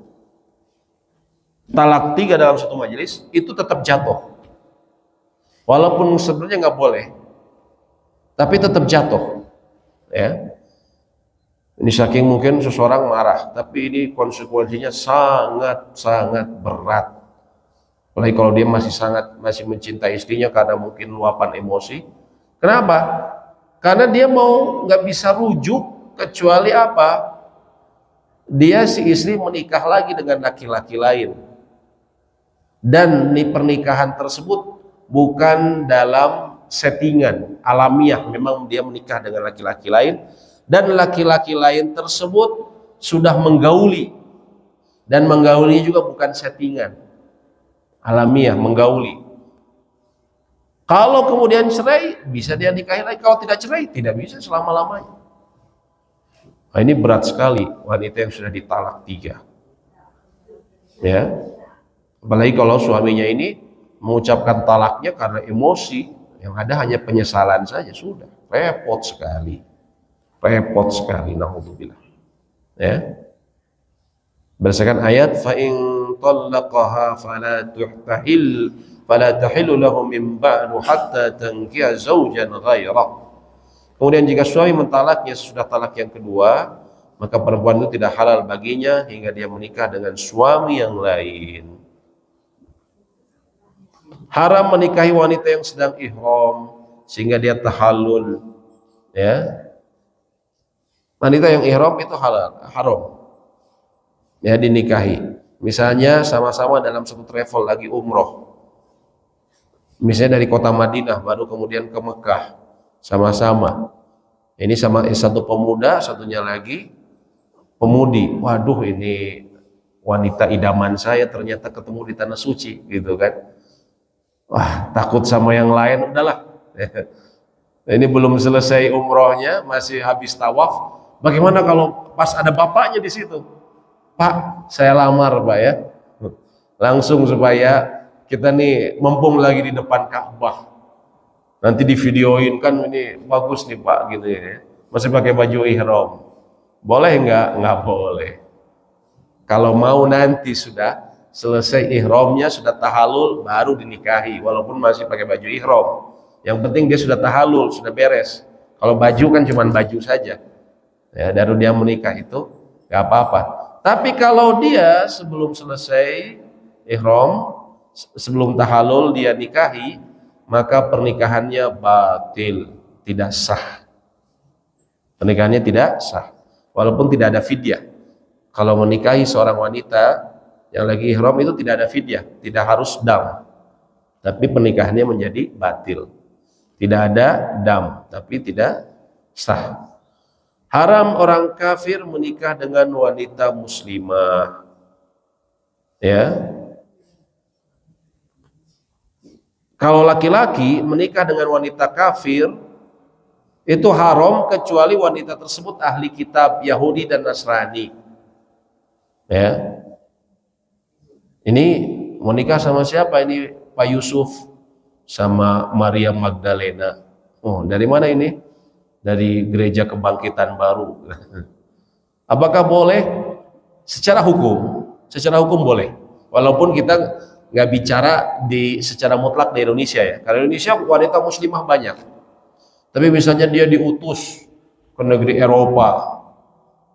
Speaker 1: talak 3 dalam satu majelis itu tetap jatuh. Walaupun sebenarnya nggak boleh, tapi tetap jatuh. Ya. Ini saking mungkin seseorang marah, tapi ini konsekuensinya sangat berat. Apalagi kalau dia masih mencintai istrinya karena mungkin luapan emosi. Kenapa? Karena dia mau nggak bisa rujuk kecuali apa? Dia si istri menikah lagi dengan laki-laki lain. Dan pernikahan tersebut bukan dalam settingan alamiah, memang dia menikah dengan laki-laki lain. Dan laki-laki lain tersebut sudah menggauli, dan menggauli juga bukan settingan alamiah, menggauli. Kalau kemudian cerai bisa dia nikahi lagi, kalau tidak cerai tidak bisa selama-lamanya. Nah, ini berat sekali wanita yang sudah ditalak 3, ya. Apalagi kalau suaminya ini mengucapkan talaknya karena emosi, yang ada hanya penyesalan saja, sudah repot sekali. Naudzubillah. Ya. Berdasarkan ayat fa in talaqaha fala tahillu lahu min ba'du hatta tankiha zawjan ghairah. Kemudian jika suami mentalaknya sesudah talak yang kedua, maka perempuan itu tidak halal baginya hingga dia menikah dengan suami yang lain. Haram menikahi wanita yang sedang ihram sehingga dia tahallul, ya. Wanita yang ihram itu haram, ya, dinikahi. Misalnya sama-sama dalam satu travel lagi umroh, misalnya dari kota Madinah baru kemudian ke Mekah, sama-sama. Ini sama satu pemuda, satunya lagi pemudi. Waduh, ini wanita idaman saya ternyata ketemu di tanah suci, gitu kan. Wah, takut sama yang lain, udahlah. Ini belum selesai umrohnya, masih habis tawaf. Bagaimana kalau pas ada bapaknya di situ? Pak, saya lamar, Pak, ya. Langsung supaya kita nih mumpung lagi di depan Ka'bah. Nanti di videoin kan, ini bagus nih Pak, gitu ya. Masih pakai baju ihram. Boleh nggak? Nggak boleh. Kalau mau nanti sudah selesai ihramnya, sudah tahallul, baru dinikahi. Walaupun masih pakai baju ihram. Yang penting dia sudah tahallul, sudah beres. Kalau baju kan cuma baju saja. Ya, baru dia menikah itu nggak apa-apa. Tapi kalau dia sebelum selesai ihram, sebelum tahallul dia nikahi, maka pernikahannya batil, tidak sah. Pernikahannya tidak sah, walaupun tidak ada fidyah. Kalau menikahi seorang wanita yang lagi ihram itu tidak ada fidyah, tidak harus dam, tapi pernikahannya menjadi batil. Tidak ada dam, tapi tidak sah. Haram orang kafir menikah dengan wanita muslimah, ya. Kalau laki-laki menikah dengan wanita kafir itu haram kecuali wanita tersebut ahli kitab Yahudi dan Nasrani, ya. Ini menikah sama siapa ini? Pak Yusuf sama Maria Magdalena. Oh, dari mana ini? Dari Gereja Kebangkitan Baru. Apakah boleh? Secara hukum, boleh. Walaupun kita nggak bicara secara mutlak di Indonesia ya. Karena Indonesia wanita muslimah banyak. Tapi misalnya dia diutus ke negeri Eropa,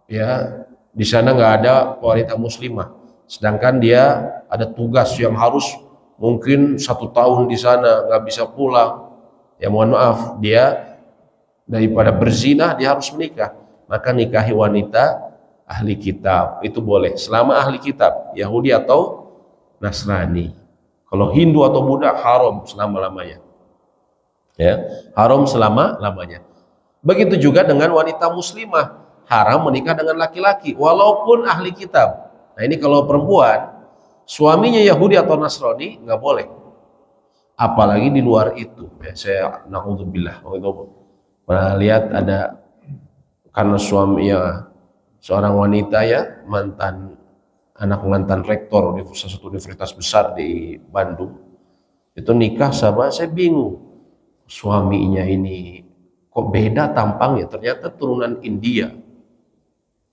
Speaker 1: ya di sana nggak ada wanita muslimah. Sedangkan dia ada tugas yang harus mungkin 1 tahun di sana nggak bisa pulang. Ya mohon maaf, dia daripada berzina dia harus menikah. Maka nikahi wanita ahli kitab itu boleh selama ahli kitab Yahudi atau Nasrani. Kalau Hindu atau Buddha haram selama-lamanya. Ya, haram selama-lamanya. Begitu juga dengan wanita muslimah, haram menikah dengan laki-laki walaupun ahli kitab. Nah, ini kalau perempuan suaminya Yahudi atau Nasrani nggak boleh. Apalagi di luar itu. Ya, saya naudzubillah. Pernah lihat ada karena suami ya seorang wanita ya anak mantan rektor satu universitas besar di Bandung itu nikah sama, saya bingung, suaminya ini kok beda tampangnya, ternyata turunan India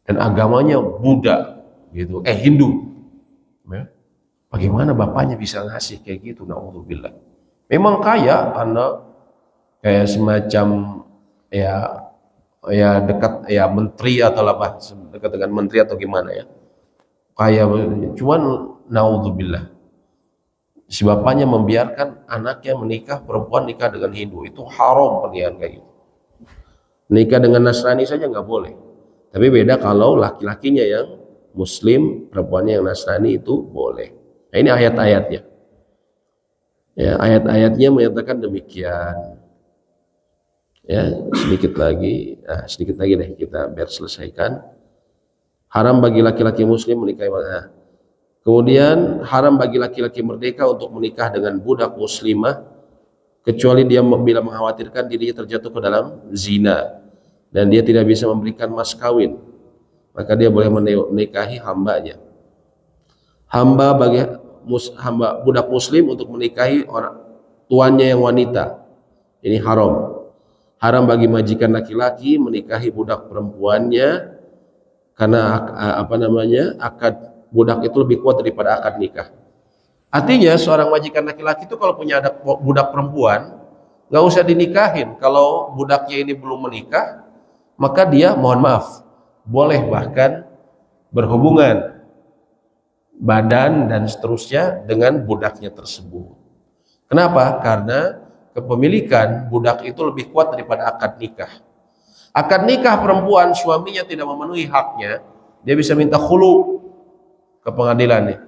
Speaker 1: dan agamanya Buddha gitu, Hindu ya. Bagaimana bapaknya bisa ngasih kayak gitu? Naudzubillah. Memang kaya karena kayak semacam ya dekat ya menteri atau apa, dekat dengan menteri atau gimana ya, kaya. Cuman naudzubillah, si bapaknya membiarkan anaknya menikah, perempuan nikah dengan Hindu, itu haram pernikahan kayak gitu. Nikah dengan Nasrani saja nggak boleh, tapi beda kalau laki-lakinya yang Muslim, perempuannya yang Nasrani itu boleh. Nah, ini ayat-ayatnya ya, ayat-ayatnya menyatakan demikian. Ya, sedikit lagi deh kita biar selesaikan. Haram bagi laki-laki muslim menikahi wanita. Kemudian haram bagi laki-laki merdeka untuk menikah dengan budak muslimah kecuali dia bila mengkhawatirkan dirinya terjatuh ke dalam zina dan dia tidak bisa memberikan mas kawin, maka dia boleh menikahi hambanya. Hamba budak muslim untuk menikahi orang tuannya yang wanita, ini haram. Haram bagi majikan laki-laki menikahi budak perempuannya karena akad budak itu lebih kuat daripada akad nikah. Artinya seorang majikan laki-laki itu kalau punya ada budak perempuan nggak usah dinikahin. Kalau budaknya ini belum menikah, maka dia mohon maaf boleh bahkan berhubungan badan dan seterusnya dengan budaknya tersebut. Kenapa? Karena kepemilikan budak itu lebih kuat daripada akad nikah. Akad nikah perempuan suaminya tidak memenuhi haknya, dia bisa minta khulu ke pengadilan nih.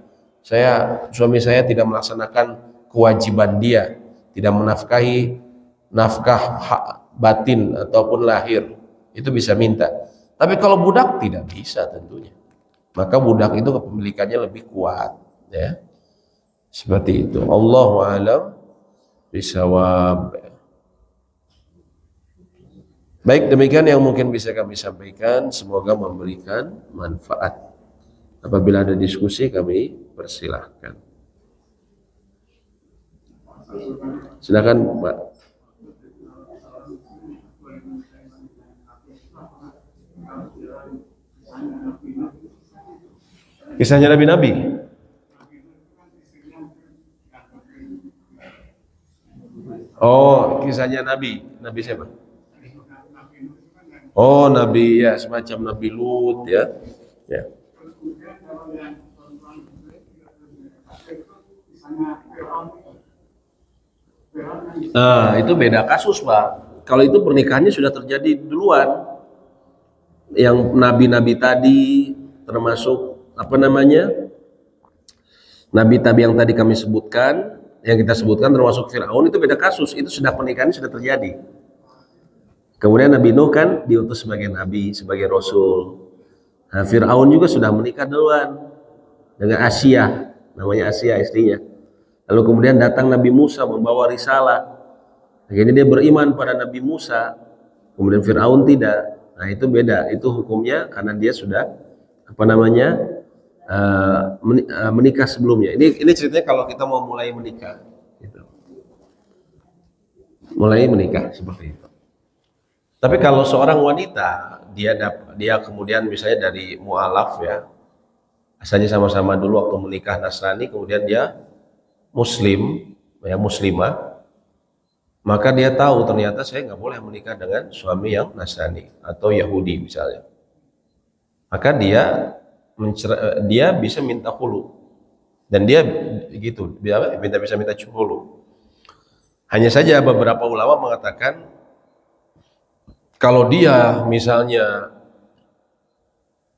Speaker 1: Suami saya tidak melaksanakan kewajiban dia, tidak menafkahi nafkah batin ataupun lahir, itu bisa minta. Tapi kalau budak tidak bisa tentunya. Maka budak itu kepemilikannya lebih kuat, ya. Seperti itu. Allahu a'lam bisawab. Baik, demikian yang mungkin bisa kami sampaikan, semoga memberikan manfaat. Apabila ada diskusi kami persilahkan. Silakan Pak. Kisahnya Nabi-Nabi. Oh, kisahnya Nabi. Nabi siapa? Oh, Nabi ya, semacam Nabi Lut ya. Ya. Nah, itu beda kasus, Pak. Kalau itu pernikahannya sudah terjadi duluan. Yang nabi-nabi tadi termasuk nabi-nabi yang tadi kami sebutkan, yang kita sebutkan termasuk Fir'aun, itu beda kasus. Itu sudah pernikahannya sudah terjadi. Kemudian Nabi Nuh kan diutus sebagai nabi, sebagai rasul. Nah, Fir'aun juga sudah menikah duluan dengan Asia, namanya Asia istrinya. Lalu kemudian datang Nabi Musa membawa risalah. Akhirnya dia beriman pada Nabi Musa. Kemudian Fir'aun tidak. Nah, itu beda. Itu hukumnya karena dia sudah menikah sebelumnya. Ini ceritanya kalau kita mau mulai menikah, gitu. Mulai menikah seperti itu. Tapi kalau seorang wanita dia kemudian misalnya dari mualaf ya, asalnya sama-sama dulu waktu menikah Nasrani, kemudian dia Muslim ya muslimah, maka dia tahu ternyata saya nggak boleh menikah dengan suami yang Nasrani atau Yahudi misalnya, maka dia bisa minta khulu, dan dia gitu dia bisa minta khulu. Hanya saja beberapa ulama mengatakan kalau dia misalnya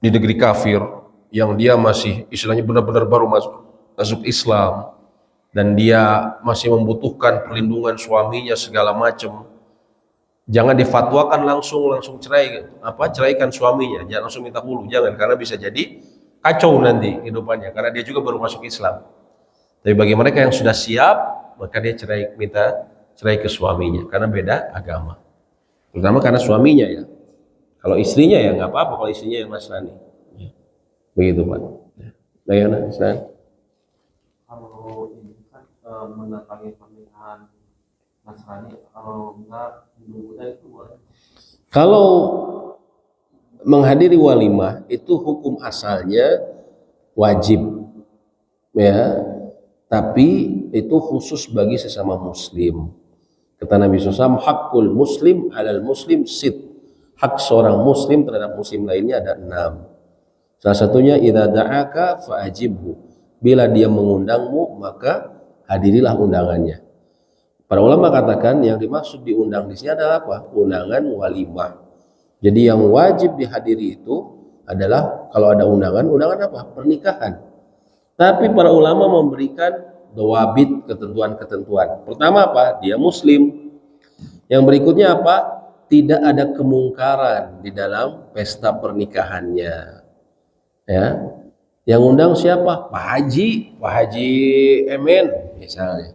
Speaker 1: di negeri kafir yang dia masih istilahnya benar-benar baru masuk Islam, dan dia masih membutuhkan perlindungan suaminya segala macam, jangan difatwakan langsung ceraikan suaminya, jangan langsung minta hulu, jangan, karena bisa jadi kacau nanti kehidupannya karena dia juga baru masuk Islam. Tapi bagi mereka yang sudah siap, maka dia minta cerai ke suaminya karena beda agama, terutama karena suaminya ya. Kalau istrinya ya nggak apa-apa, kalau istrinya yang Nasrani ya. Begitu Pak. Bagaimana Ustaz?
Speaker 2: Kalau ini kan mendatangi pernikahan Nasrani, kalau enggak Hindu Buddha itu boleh.
Speaker 1: Kalau menghadiri walimah itu hukum asalnya wajib ya, tapi itu khusus bagi sesama muslim. Kata Nabi SAW, hakul muslim alal muslim sit. Hak seorang muslim terhadap muslim lainnya ada 6. Salah satunya idza da'aka fa'ajibhu. Bila dia mengundangmu maka hadirilah undangannya. Para ulama katakan yang dimaksud diundang di sini adalah apa? Undangan walimah. Jadi yang wajib dihadiri itu adalah kalau ada undangan apa? Pernikahan. Tapi para ulama memberikan dawabit, ketentuan-ketentuan. Pertama apa? Dia muslim. Yang berikutnya apa? Tidak ada kemungkaran di dalam pesta pernikahannya. Ya. Yang undang siapa? Pak Haji Emen misalnya.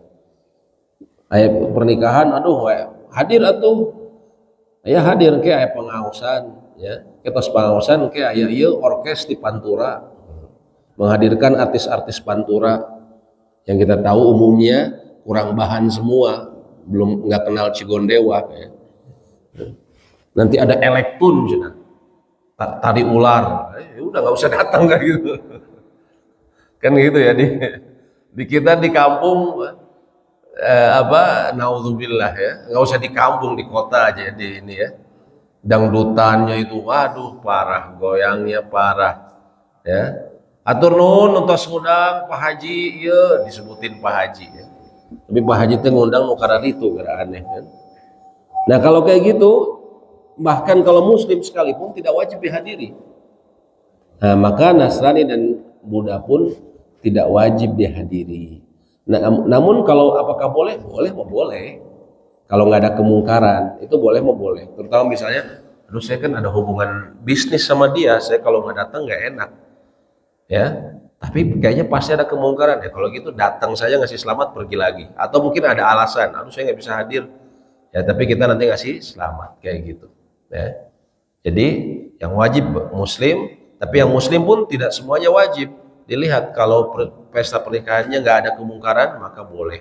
Speaker 1: Ayat pernikahan, aduh, hadir atuh. Ya hadir ke ayat pengausan, ya. Kita pengausan ke ayat ieu orkes di Pantura. Menghadirkan artis-artis Pantura yang kita tahu umumnya kurang bahan semua, belum nggak kenal Cigondewa ya. Nanti ada elektun cina, tari ular, udah nggak usah datang kan gitu. Kan gitu ya di kita di kampung naudzubillah ya, nggak usah di kampung, di kota aja di ini ya, dangdutannya itu waduh parah, goyangnya parah ya. Atur nuhun entos ngundang Pak Haji, iya disebutin Pak Haji ya. Tapi Pak Haji teh ngundang nu karena itu gara aneh kan. Nah kalau kayak gitu, bahkan kalau muslim sekalipun tidak wajib dihadiri. Nah maka Nasrani dan Buddha pun tidak wajib dihadiri. Nah, namun kalau apakah boleh? Boleh. Kalau nggak ada kemungkaran, itu boleh boleh. Terutama misalnya, aduh saya kan ada hubungan bisnis sama dia, saya kalau nggak datang nggak enak. Ya, tapi kayaknya pasti ada kemungkaran ya. Kalau gitu datang saja ngasih selamat pergi lagi. Atau mungkin ada alasan, aduh saya nggak bisa hadir. Ya, tapi kita nanti ngasih selamat kayak gitu. Ya. Jadi yang wajib muslim, tapi yang muslim pun tidak semuanya wajib. Dilihat kalau pesta pernikahannya nggak ada kemungkaran maka boleh.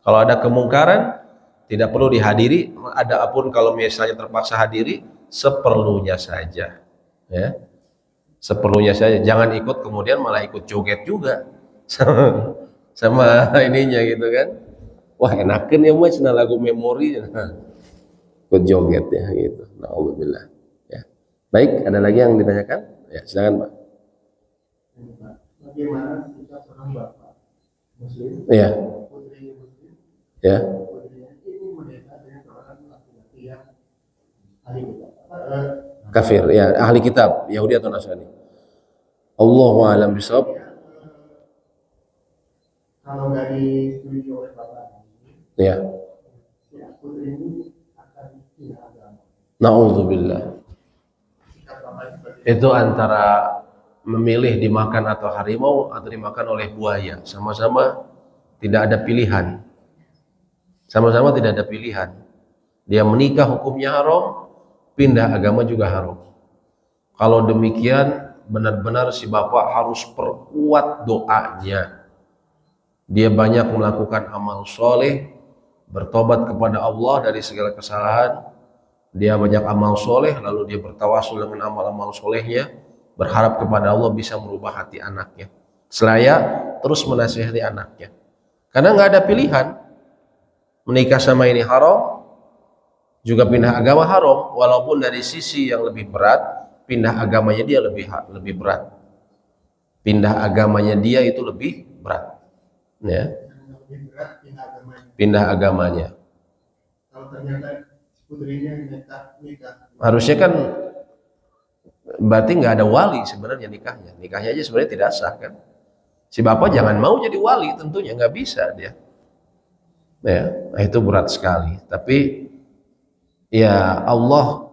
Speaker 1: Kalau ada kemungkaran tidak perlu dihadiri. Adapun kalau misalnya terpaksa hadiri, seperlunya saja. Ya, seperlunya saja. Jangan ikut kemudian malah ikut joget juga sama ininya gitu kan. Wah enakan ya mas, nah lagu memori, ikut joget ya gitu. Alhamdulillah. Ya. Baik, ada lagi yang ditanyakan? Ya silakan Pak.
Speaker 3: Bagaimana jika seorang bapak muslim,
Speaker 1: Iya.
Speaker 3: putri muslim,
Speaker 1: Ya.
Speaker 3: putrinya ini menikah dengan seorang laki-laki yang ahli kitab,
Speaker 1: Kafir, ya ahli kitab, Yahudi atau Nasrani. Allahu a'lam bishawab.
Speaker 3: kalau nggak disetujui oleh bapak
Speaker 1: Ya.
Speaker 3: ya putri ini akan pindah agama.
Speaker 1: Nauzubillah.
Speaker 3: Sikap bapak seperti
Speaker 1: Itu antara memilih dimakan atau harimau atau dimakan oleh buaya, sama-sama tidak ada pilihan. Sama-sama tidak ada pilihan. Dia menikah hukumnya haram, pindah agama juga haram. Kalau demikian benar-benar si bapak harus perkuat doanya. Dia banyak melakukan amal soleh, bertobat kepada Allah dari segala kesalahan, dia banyak amal soleh, lalu dia bertawasul dengan amal-amal solehnya, berharap kepada Allah bisa merubah hati anaknya. Seraya terus menasihati anaknya. Karena nggak ada pilihan, menikah sama ini haram, juga pindah agama haram. Walaupun dari sisi yang lebih berat, pindah agamanya dia lebih berat. Pindah agamanya dia itu lebih berat, ya.
Speaker 3: Lebih berat pindah agamanya.
Speaker 1: Pindah agamanya.
Speaker 3: Kalau ternyata putrinya nikah.
Speaker 1: Harusnya kan berarti nggak ada wali sebenarnya nikahnya. Nikahnya aja sebenarnya tidak sah kan. Si bapak jangan mau jadi wali, tentunya nggak bisa dia. Ya, nah itu berat sekali. Tapi ya Allah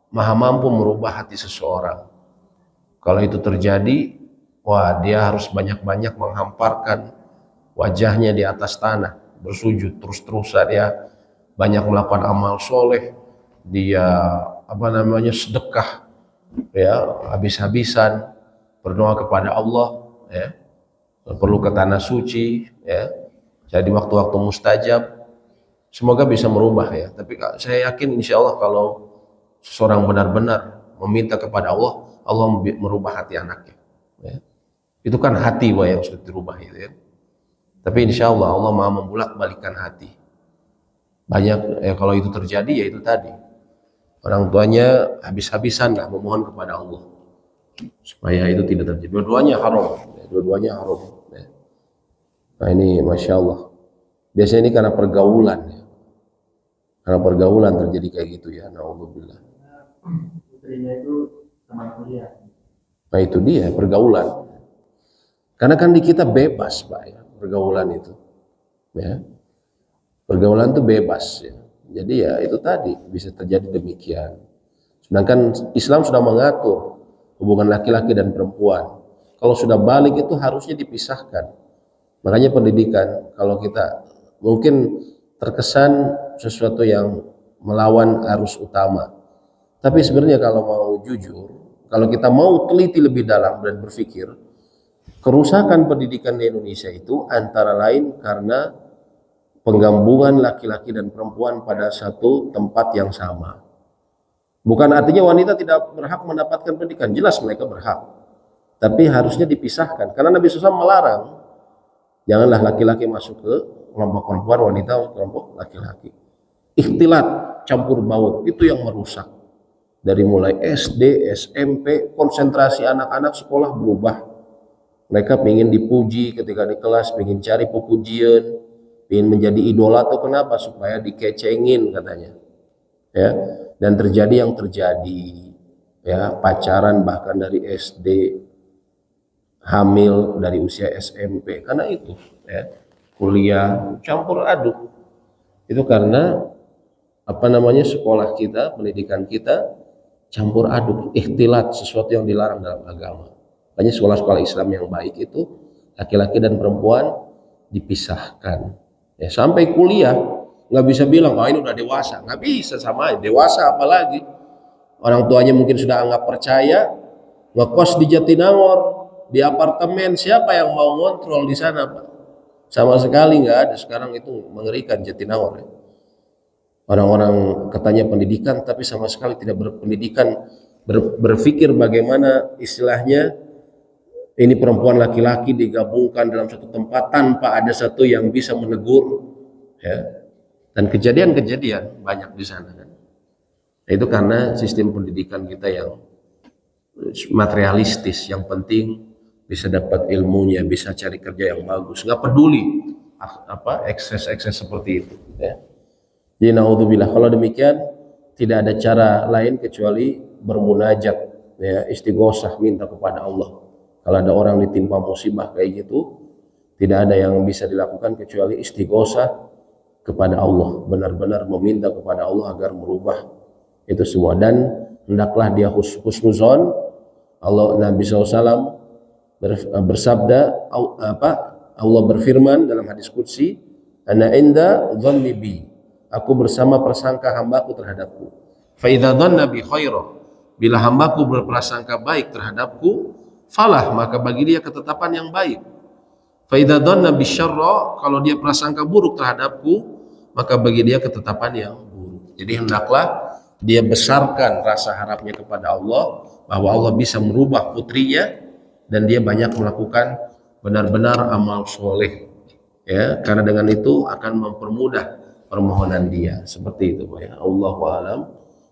Speaker 1: maha mampu merubah hati seseorang. Kalau itu terjadi, wah dia harus banyak-banyak menghamparkan wajahnya di atas tanah, bersujud terus-terusan ya, banyak melakukan amal soleh, dia sedekah ya habis-habisan, berdoa kepada Allah ya, perlu ke tanah suci ya, jadi waktu-waktu mustajab, semoga bisa merubah ya. Tapi saya yakin insya Allah kalau seseorang benar-benar meminta kepada Allah, Allah merubah hati anaknya ya. Itu kan hati yang sudah dirubah itu ya. Tapi insya Allah Allah maha membulak-balikan hati. Banyak ya, kalau itu terjadi ya itu tadi, orang tuanya habis-habisan lah memohon kepada Allah supaya itu tidak terjadi. Dua-duanya haram ya, dua-duanya haram ya. Nah ini Masya Allah, biasanya ini karena pergaulan ya. Karena pergaulan terjadi kayak gitu ya, na'udzubillah.
Speaker 3: Putrinya itu teman kuliah.
Speaker 1: Nah itu dia pergaulan. Karena kan di kita bebas Pak ya, pergaulan itu ya. Pergaulan itu bebas ya. Jadi ya itu tadi bisa terjadi demikian. Sedangkan Islam sudah mengatur hubungan laki-laki dan perempuan. Kalau sudah balik itu harusnya dipisahkan. Makanya pendidikan, kalau kita mungkin terkesan sesuatu yang melawan arus utama. Tapi sebenarnya kalau mau jujur, kalau kita mau teliti lebih dalam dan berpikir, kerusakan pendidikan di Indonesia itu antara lain karena penggabungan laki-laki dan perempuan pada satu tempat yang sama. Bukan artinya wanita tidak berhak mendapatkan pendidikan, jelas mereka berhak. Tapi harusnya dipisahkan, karena Nabi SAW melarang, janganlah laki-laki masuk ke kelompok perempuan, wanita ke kelompok laki-laki. Ikhtilat, campur baur, itu yang merusak. Dari mulai SD, SMP, konsentrasi anak-anak sekolah berubah. Mereka ingin dipuji ketika di kelas, ingin cari pujian, ingin menjadi idola atau kenapa? Supaya dikecengin katanya. Ya, dan terjadi yang terjadi. Ya, pacaran bahkan dari SD, hamil dari usia SMP, karena itu ya. Kuliah campur aduk. Itu karena sekolah kita, pendidikan kita campur aduk, ikhtilat, sesuatu yang dilarang dalam agama. Makanya sekolah-sekolah Islam yang baik itu laki-laki dan perempuan dipisahkan. Ya, sampai kuliah nggak bisa bilang ini udah dewasa, nggak bisa, sama dewasa apalagi. Orang tuanya mungkin sudah anggap percaya, ngekos di Jatinangor, di apartemen, siapa yang mau ngontrol di sana Pak? Sama sekali nggak ada. Sekarang itu mengerikan Jatinangor ya. Orang-orang katanya pendidikan tapi sama sekali tidak berpendidikan, berpikir bagaimana istilahnya ini perempuan laki-laki digabungkan dalam satu tempat tanpa ada satu yang bisa menegur ya. Dan kejadian-kejadian banyak di sana kan. Nah, itu karena sistem pendidikan kita yang materialistis, yang penting bisa dapat ilmunya, bisa cari kerja yang bagus, nggak peduli ekses-ekses seperti itu ya. Jadi naudzubillah, kalau demikian tidak ada cara lain kecuali bermunajat ya, istighosah, minta kepada Allah. Kalau ada orang ditimpa musibah kayak gitu, tidak ada yang bisa dilakukan kecuali istighosah kepada Allah, benar-benar meminta kepada Allah agar merubah itu semua. Dan hendaklah dia husnuzon. Nabi SAW bersabda, Allah berfirman dalam hadis qudsi, ana inda dhanni bi, aku bersama prasangka hambaku terhadapku. Fa idza dhanna bi khaira, bila hambaku berprasangka baik terhadapku, falah, maka bagi dia ketetapan yang baik. Fa idza dhanna bi syarra, kalau dia prasangka buruk terhadapku, maka bagi dia ketetapan yang buruk. Jadi hendaklah dia besarkan rasa harapnya kepada Allah bahwa Allah bisa merubah putrinya, dan dia banyak melakukan benar-benar amal soleh, ya, karena dengan itu akan mempermudah permohonan dia. Seperti itu, Pak, ya. Allahu a'lam.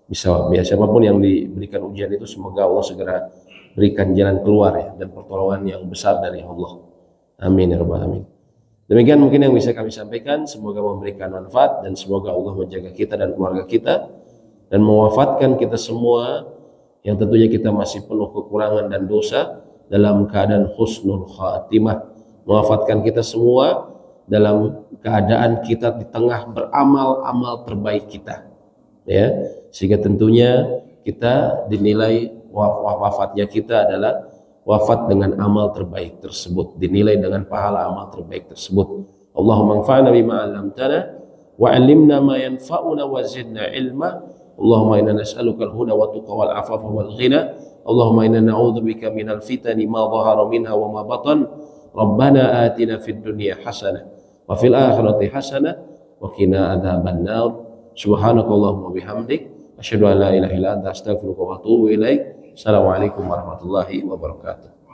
Speaker 1: Bisa ya, siapapun yang diberikan ujian itu semoga Allah segera berikan jalan keluar, ya, dan pertolongan yang besar dari Allah. Amin ya rabbal alamin. Demikian mungkin yang bisa kami sampaikan, semoga memberikan manfaat dan semoga Allah menjaga kita dan keluarga kita dan mewafatkan kita semua yang tentunya kita masih penuh kekurangan dan dosa dalam keadaan husnul khatimah. Mewafatkan kita semua dalam keadaan kita di tengah beramal-amal terbaik kita, ya, sehingga tentunya kita dinilai wafatnya kita adalah wafat dengan amal terbaik tersebut, dinilai dengan pahala amal terbaik tersebut. Allahumma anfa'na bima 'allamtana wa 'allimna ma yanfa'una wa zidna ilma. Allahumma inna nas'aluka al-huda wa tuqa wal 'afafa wal ghina. Allahumma inna na'udzubika minal fitani ma dhahara minha wa ma batan. Rabbana atina fid dunya hasanah wa fil akhirati hasanah wa qina adzaban nar. Subhanakallahumma bihamdik asyhadu an la ilaha illa anta astaghfiruka wa atubu ilaik. Assalamualaikum warahmatullahi wabarakatuh.